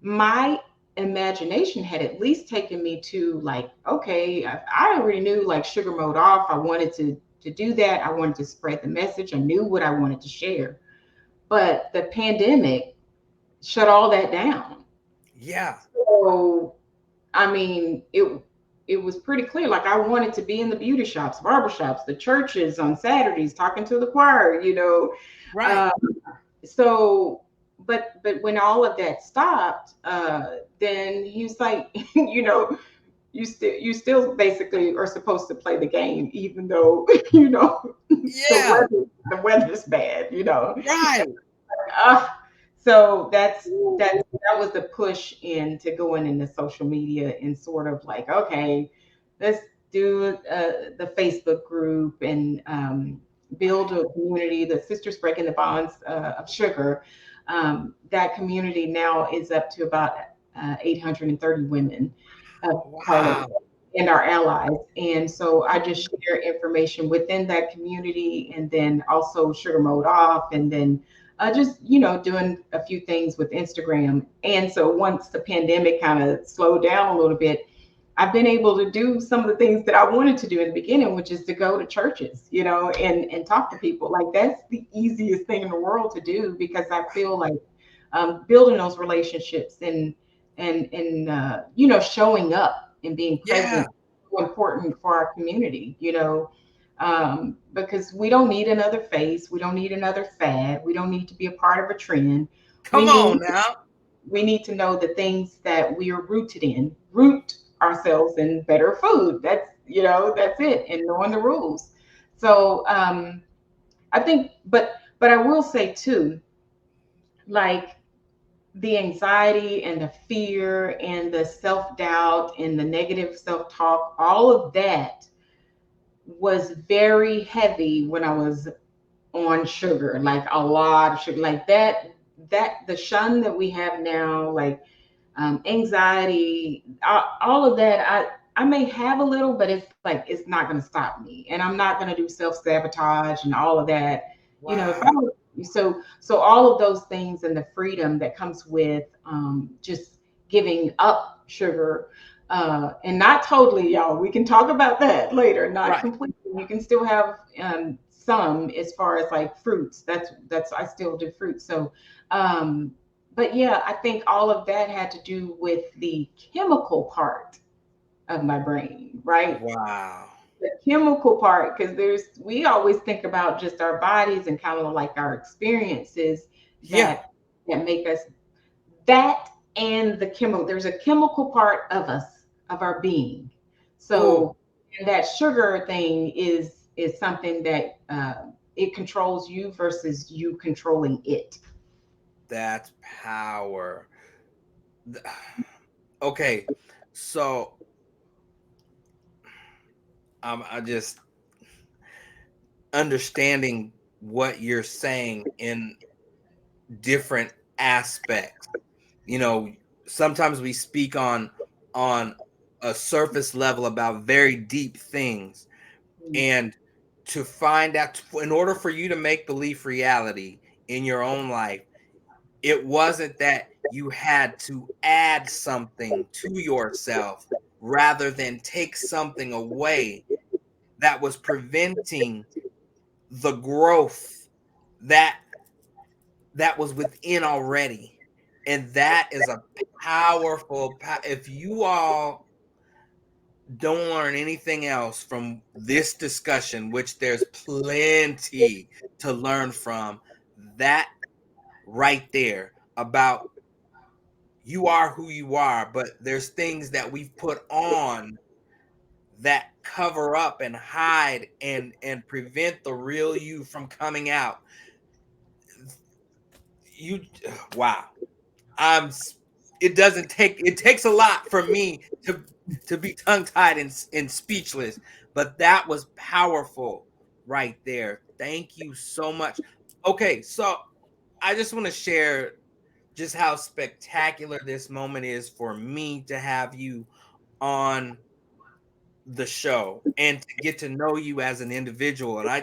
my imagination had at least taken me to like, okay, I already knew like sugar mode off. I wanted to do that. I wanted to spread the message. I knew what I wanted to share. But the pandemic shut all that down. Yeah. So I mean, it was pretty clear. Like I wanted to be in the beauty shops, barber shops, the churches on Saturdays, talking to the choir. Right. Uh, so, but when all of that stopped, then he was like, you still basically are supposed to play the game, even though the Yeah. weather's bad. Right. Uh, so that's Woo. that was the push into going into social media and sort of like, okay, let's do the Facebook group and build a community. The Sisters Breaking the Bonds of Sugar. That community now is up to about 830 women part of Wow. it. and our allies. And so I just share information within that community, and then also sugar mode off, and then just doing a few things with Instagram. And so once the pandemic kind of slowed down a little bit, I've been able to do some of the things that I wanted to do in the beginning, which is to go to churches, and talk to people. Like that's the easiest thing in the world to do, because I feel like building those relationships and showing up and being Yeah. present is so important for our community. Because we don't need another face, we don't need another fad, we don't need to be a part of a trend. We Come need on now. we need to know the things that we are rooted in, root ourselves in better food. That's it, and knowing the rules. So I think, but I will say too, like the anxiety and the fear and the self doubt and the negative self talk, all of that was very heavy when I was on sugar, like a lot of sugar, like that the shun that we have now, like anxiety, all of that. I may have a little, but it's like it's not going to stop me, and I'm not going to do self sabotage and all of that. If I Wow. so all of those things and the freedom that comes with just giving up sugar, and not totally, y'all. We can talk about that later. Not Right. completely. You can still have some, as far as like fruits. That's I still do fruits. So um, but yeah, I think all of that had to do with the chemical part of my brain, right? Wow. The chemical part, because we always think about just our bodies and kind of like our experiences Yeah. that make us that, and the chemical. There's a chemical part of us, of our being. Oh, So, and that sugar thing is something that it controls you versus you controlling it. that's power. Th- Okay. So I just understanding what you're saying in different aspects. You know, sometimes we speak on a surface level about very deep things, and to find out, in order for you to make belief reality in your own life, it wasn't that you had to add something to yourself rather than take something away that was preventing the growth that that was within already. And that is a powerful if you all don't learn anything else from this discussion, which there's plenty to learn from, that right there about you are who you are, but there's things that we've put on that cover up and hide and prevent the real you from coming out. You wow. I'm it doesn't take it takes a lot for me to be tongue tied and speechless, but that was powerful right there. Thank you so much. Okay, so I just want to share just how spectacular this moment is for me to have you on the show and to get to know you as an individual. And I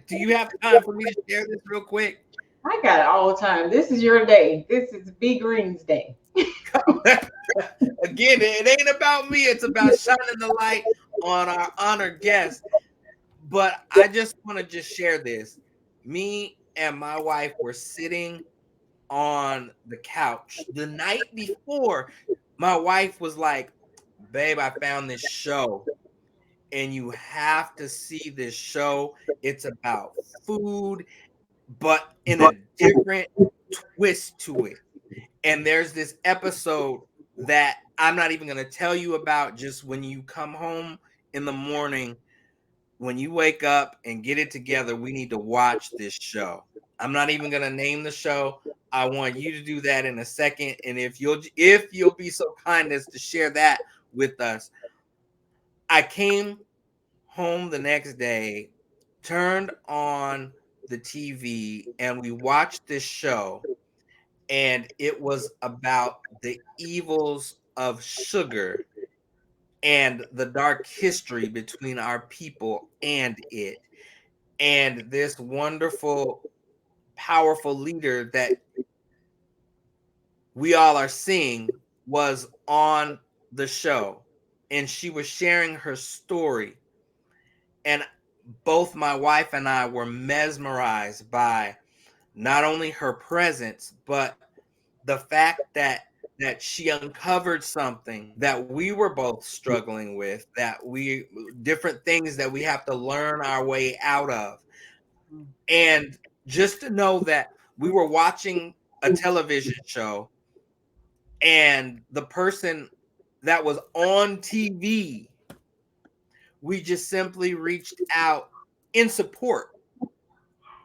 do you have time for me to share this real quick? I got it all the time. This is your day. This is B Green's day. Again, it ain't about me. It's about shining the light on our honored guest. But I just want to just share this. Me and my wife were sitting on the couch the night before. My wife was like, "Babe, I found this show, and you have to see this show. It's about food, but in a different twist to it." And there's this episode that I'm not even going to tell you about. Just when you come home in the morning, when you wake up and get it together, we need to watch this show. I'm not even going to name the show. I want you to do that in a second, and if you'll be so kind as to share that with us. I came home the next day, turned on the TV, and we watched this show, and it was about the evils of sugar and the dark history between our people and it. And this wonderful, powerful leader that we all are seeing was on the show, and she was sharing her story. And both my wife and I were mesmerized by not only her presence, but the fact that she uncovered something that we were both struggling with, that we different things that we have to learn our way out of. And just to know that we were watching a television show, and the person that was on TV, we just simply reached out in support.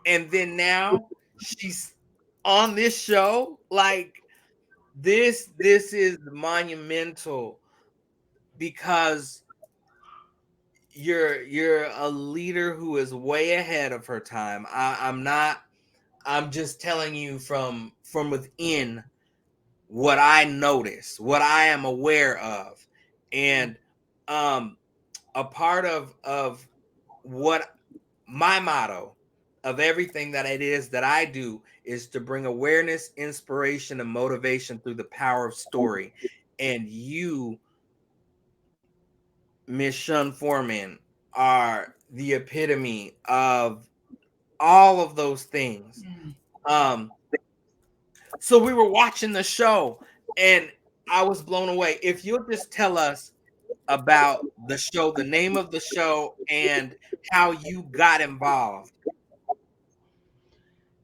And then now she's on this show. Like, this is monumental, because you're a leader who is way ahead of her time. I'm not. I'm just telling you from within what I notice, what I am aware of. And um a part of what my motto of everything that it is that I do is to bring awareness, inspiration, and motivation through the power of story. And you, Miss Shun Foreman, are the epitome of all of those things. Um, so we were watching the show, and I was blown away. If you'll just tell us about the show, the name of the show, and how you got involved.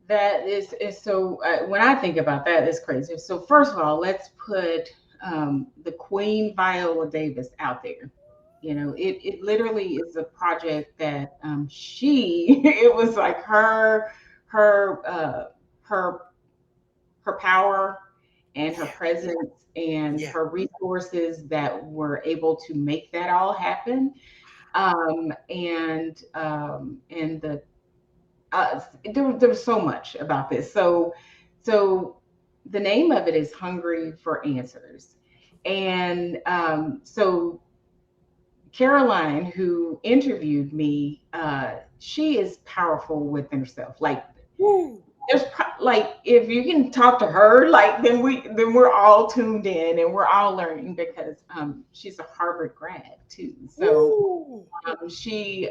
That is so. When I think about that, it's crazy. So first of all, let's put the Queen Viola Davis out there. You know, it literally is a project that she. It was like her her her power and her Yeah, presence and yeah, her resources that were able to make that all happen. And the there was so much about this. So the name of it is Hungry for Answers. And so Caroline, who interviewed me, she is powerful within herself. Like woo, like if you can talk to her, like then we're all tuned in and we're all learning because she's a Harvard grad too. So woo. she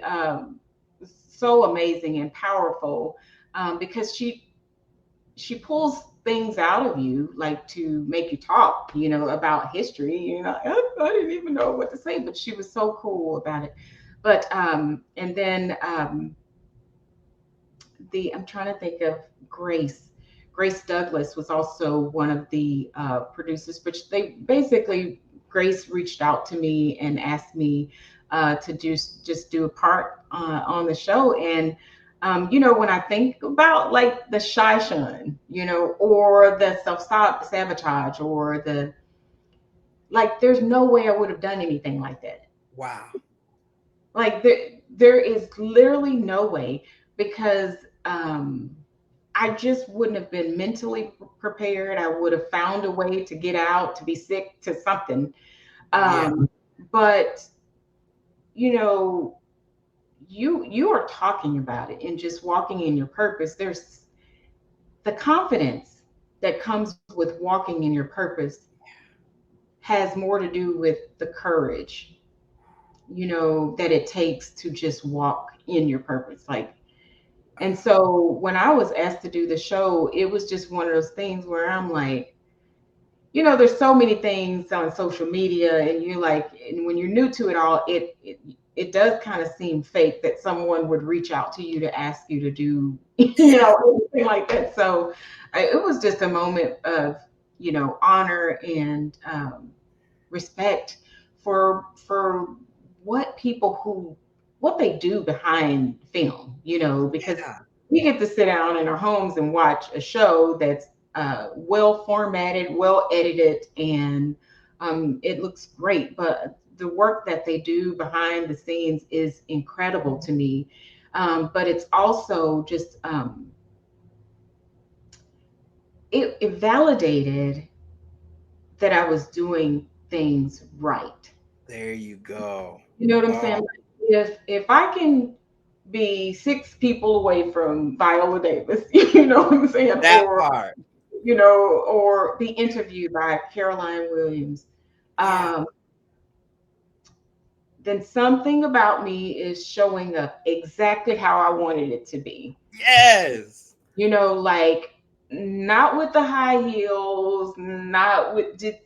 was so amazing and powerful because she pulls things out of you like to make you talk, you know, about history. You know, I didn't even know what to say, but she was so cool about it. But and then the I'm trying to think of Grace. Grace Douglas was also one of the producers, which they basically Grace reached out to me and asked me to just do a part on the show. And you know, when I think about like the shy shun, you know, or the self sabotage, or the like, there's no way I would have done anything like that. Wow. Like there is literally no way because um, I just wouldn't have been mentally prepared. I would have found a way to get out, to be sick, to something. Yeah. But you know, you are talking about it and just walking in your purpose. There's the confidence that comes with walking in your purpose has more to do with the courage, you know, that it takes to just walk in your purpose. Like, and so when I was asked to do the show, it was just one of those things where I'm like, you know, there's so many things on social media, and you like, and when you're new to it all, it does kind of seem fake that someone would reach out to you to ask you to do, you Yeah. know, anything like that. So it was just a moment of, you know, honor and respect for what people who what they do behind film, you know, because Yeah. we get to sit down in our homes and watch a show that's well formatted, well edited, and it looks great. But the work that they do behind the scenes is incredible to me. But it's also just it validated that I was doing things right. There you go. You know what I'm Oh, saying? If I can be 6 people away from Viola Davis, you know what I'm saying, that part. or be interviewed by Caroline Williams, Yeah. um, then something about me is showing up exactly how I wanted it to be. Yes. Like not with the high heels, not with just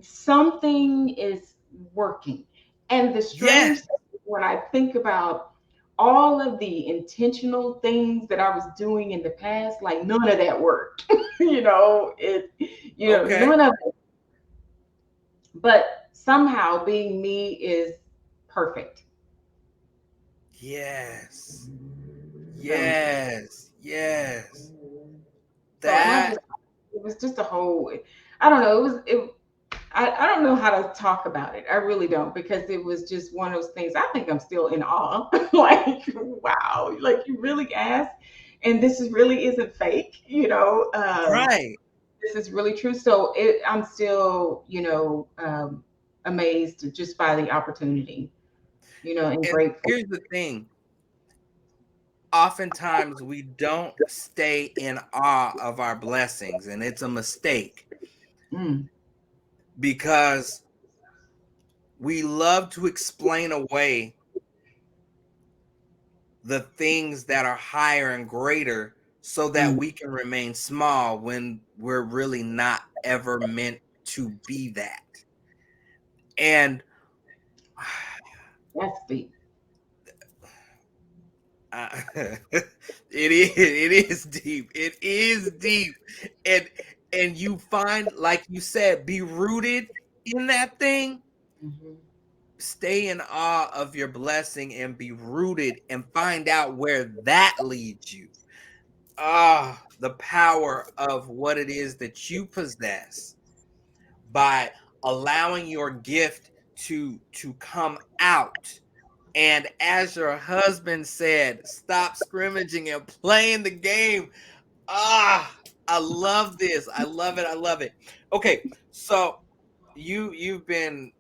something is working. And the Yeah. strange thing, when I think about all of the intentional things that I was doing in the past, like none of that worked. Okay. None of it. But somehow being me is perfect. Yes. So, Yes. Yes. and I That just, it was just a whole, I don't know, I don't know how to talk about it. I really don't, because it was just one of those things. I think I'm still in awe. Like, wow, like you really asked, and this is really isn't fake. right. This is really true. So I'm still, amazed just by the opportunity, and And grateful. here's the thing. Oftentimes we don't stay in awe of our blessings, and it's a mistake Mm, because we love to explain away the things that are higher and greater so that mm. we can remain small when we're really not ever meant to be that. And That's deep. it is deep. It is deep. And and you find, like you said, be rooted in that thing. Hmm. Stay in awe of your blessing and be rooted and find out where that leads you. The power of what it is that you possess by allowing your gift to come out. And as your husband said, stop scrimmaging and playing the game. I love this. I love it. I love it. Okay, so you've been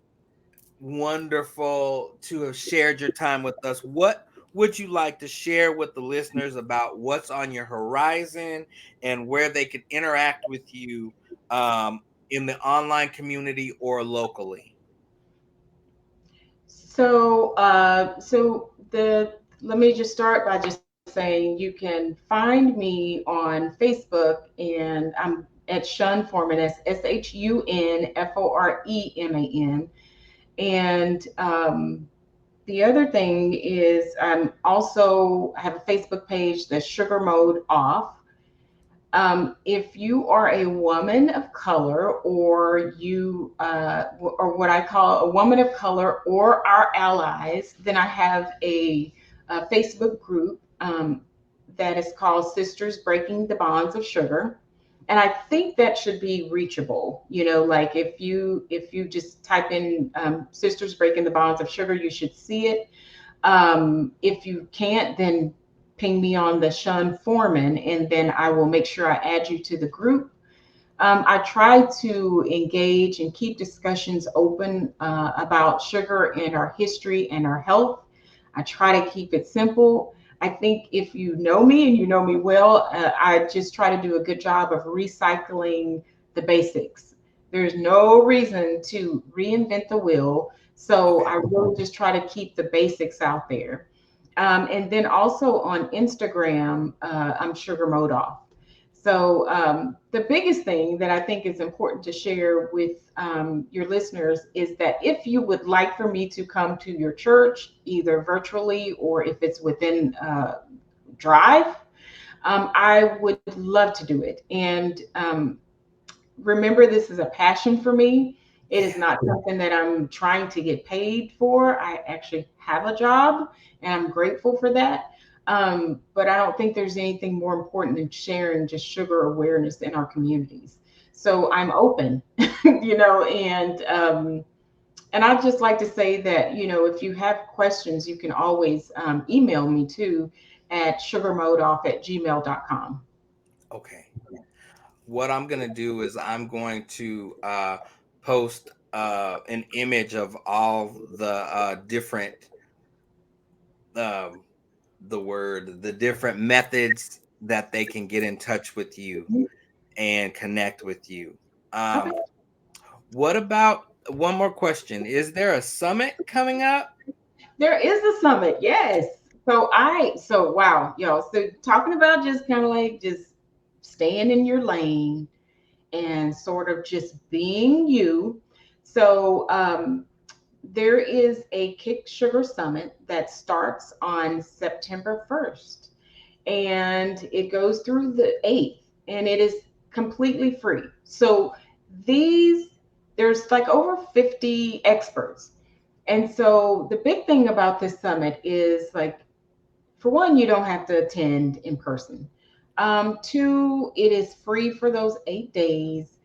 wonderful to have shared your time with us. What would you like to share with the listeners about what's on your horizon and where they can interact with you, um, in the online community or locally? So let me just start by just saying you can find me on Facebook, and I'm at Shun Foreman. That's SHUNFOREMAN. And the other thing is I have a Facebook page, the Sugar Mode Off. If you are a woman of color, or what I call a woman of color, or our allies, then I have a Facebook group that is called Sisters Breaking the Bonds of Sugar. And I think that should be reachable. Like if you just type in Sisters Breaking the Bonds of Sugar, you should see it. If you can't, then ping me on the Shun Foreman, and then I will make sure I add you to the group. I try to engage and keep discussions open about sugar and our history and our health. I try to keep it simple. I think if you know me and you know me well, I just try to do a good job of recycling the basics. There's no reason to reinvent the wheel. So Okay. I really just try to keep the basics out there. And then also on Instagram, I'm Sugar Mode Off. So, the biggest thing that I think is important to share with your listeners is that if you would like for me to come to your church, either virtually or if it's within drive, I would love to do it. And remember, this is a passion for me. It is Yeah. not something that I'm trying to get paid for. I actually have a job, and I'm grateful for that. But I don't think there's anything more important than sharing just sugar awareness in our communities. So I'm open, and I'd just like to say that, if you have questions, you can always email me too at sugarmodeoff@gmail.com. Okay. What I'm gonna do is I'm going to post an image of all the different um, the different methods that they can get in touch with you and connect with you. Okay. Um, what about one more question? Is there a summit coming up? There is a summit, yes. So wow, y'all. So talking about just kind of like just staying in your lane and sort of just being you. So there is a Kick Sugar Summit that starts on September 1st and it goes through the 8th and it is completely free. So these there's like over 50 experts. And so the big thing about this summit is like, for one, you don't have to attend in person. Two, it is free for those 8 days.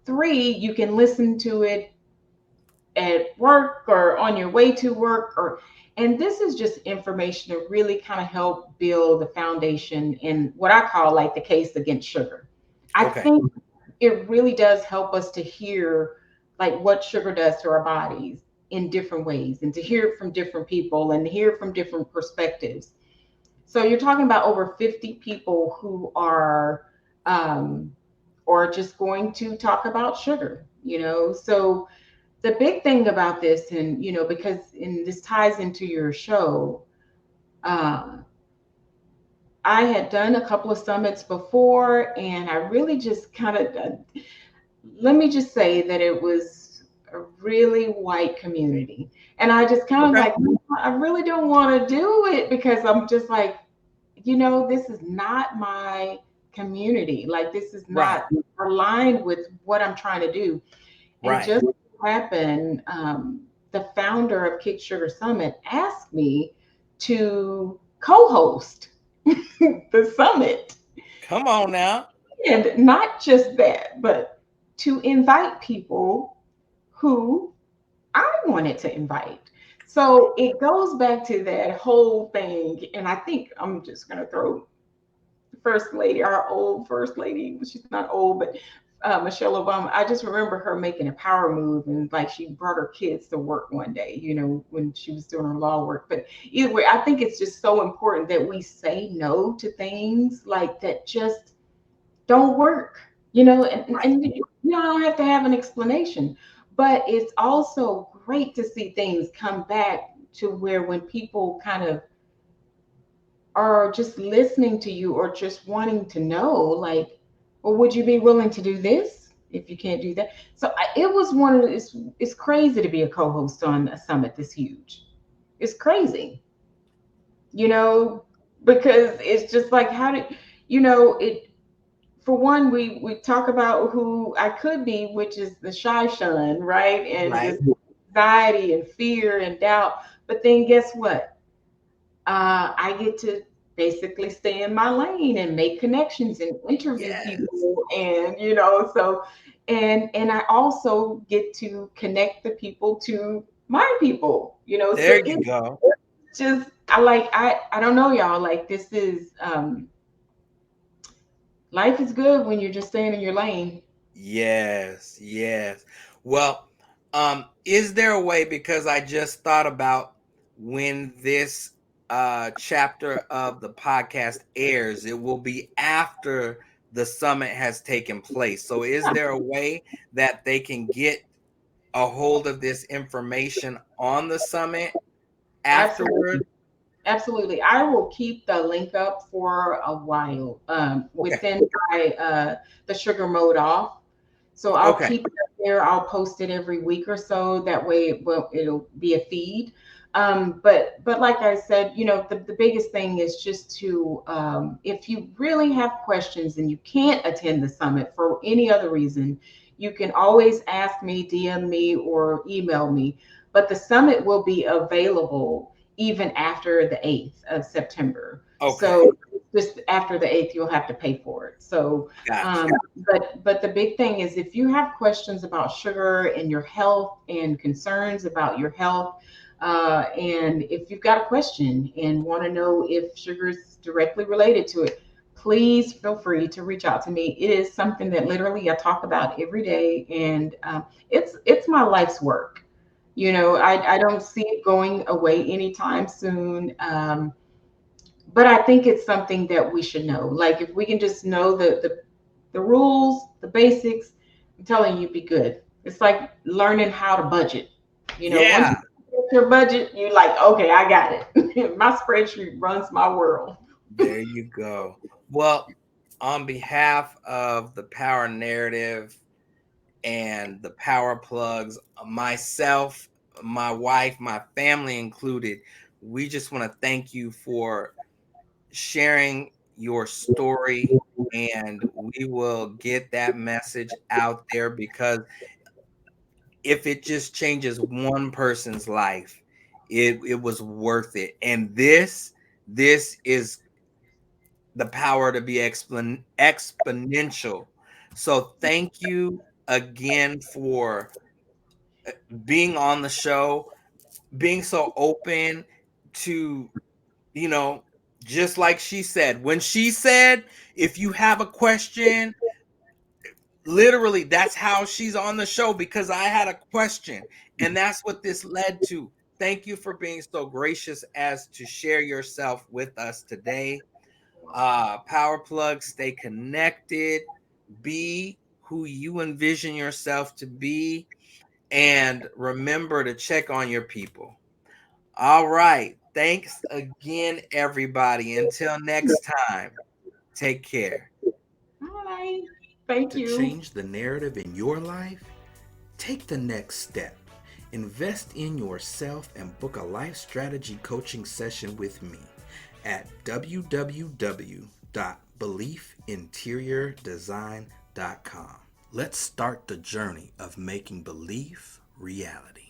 Three, you can listen to it at work or on your way to work or and this is just information to really kind of help build the foundation in what I call like the case against sugar. I Okay. think it really does help us to hear like what sugar does to our bodies in different ways and to hear it from different people and hear it from different perspectives. So you're talking about over 50 people who are um, or just going to talk about sugar, so the big thing about this, and because and this ties into your show, uh, I had done a couple of summits before, and I really just kind of let me just say that it was a really white community, and I just kind of Okay. like I really don't want to do it because I'm just like this is not my community. Like this is Right. not aligned with what I'm trying to do. And Right. just happened, the founder of Kick Sugar Summit asked me to co-host the summit, Come on now. and not just that, but to invite people who I wanted to invite. So it goes back to that whole thing, and I think I'm just gonna throw First Lady, our old First Lady. She's not old, but Michelle Obama. I just remember her making a power move, and like she brought her kids to work one day, when she was doing her law work. But either way, I think it's just so important that we say no to things like that just don't work, Right. and don't have to have an explanation. But it's also great to see things come back to where when people kind of are just listening to you or just wanting to know, like, well, would you be willing to do this if you can't do that? So it was one of the, it's crazy to be a co-host on a summit this huge. It's crazy, you know, because it's just like how did it for one, we talk about who I could be, which is the shy shun, right? And Right. just anxiety and fear and doubt. But then guess what? I get to basically stay in my lane and make connections and interview Yes. people, and so and I also get to connect the people to my people, so There you it's go. just I don't know, y'all, like this is life is good when you're just staying in your lane. Yes, yes. Well, is there a way, because I just thought about when this chapter of the podcast airs, it will be after the summit has taken place. So is there a way that they can get a hold of this information on the summit Absolutely. afterward? Absolutely. I will keep the link up for a while Okay. within the sugar mode off. So I'll Okay. keep it up there. I'll post it every week or so. That way it'll be a feed. But like I said, the biggest thing is just to if you really have questions and you can't attend the summit for any other reason, you can always ask me, DM me, or email me. But the summit will be available even after the 8th of September. Okay. So just after the 8th, you'll have to pay for it. So, Gotcha. but the big thing is if you have questions about sugar and your health and concerns about your health, and if you've got a question and want to know if sugar is directly related to it, please feel free to reach out to me. It is something that literally I talk about every day, and it's my life's work. I don't see it going away anytime soon. But I think it's something that we should know. Like if we can just know the rules, the basics, I'm telling you, be good. It's like learning how to budget. Once you Yeah, get your budget, you're like, okay, I got it. My spreadsheet runs my world. there you go. Well, on behalf of the Power Narrative and the Power Plugs, myself, my wife, my family included, we just want to thank you for sharing your story, and we will get that message out there, because if it just changes one person's life, it was worth it. And this is the power to be exponential. So thank you again for being on the show, being so open to, you know, just like she said, when she said, if you have a question, literally that's how she's on the show, because I had a question, and that's what this led to. Thank you for being so gracious as to share yourself with us today. Power plug, stay connected, be who you envision yourself to be, and remember to check on your people. All right. Thanks again, everybody. Until next time, take care. Hi. Thank To you. change the narrative in your life, take the next step. Invest in yourself and book a life strategy coaching session with me at www.BLeafInteriorDesign.com. Let's start the journey of making belief reality.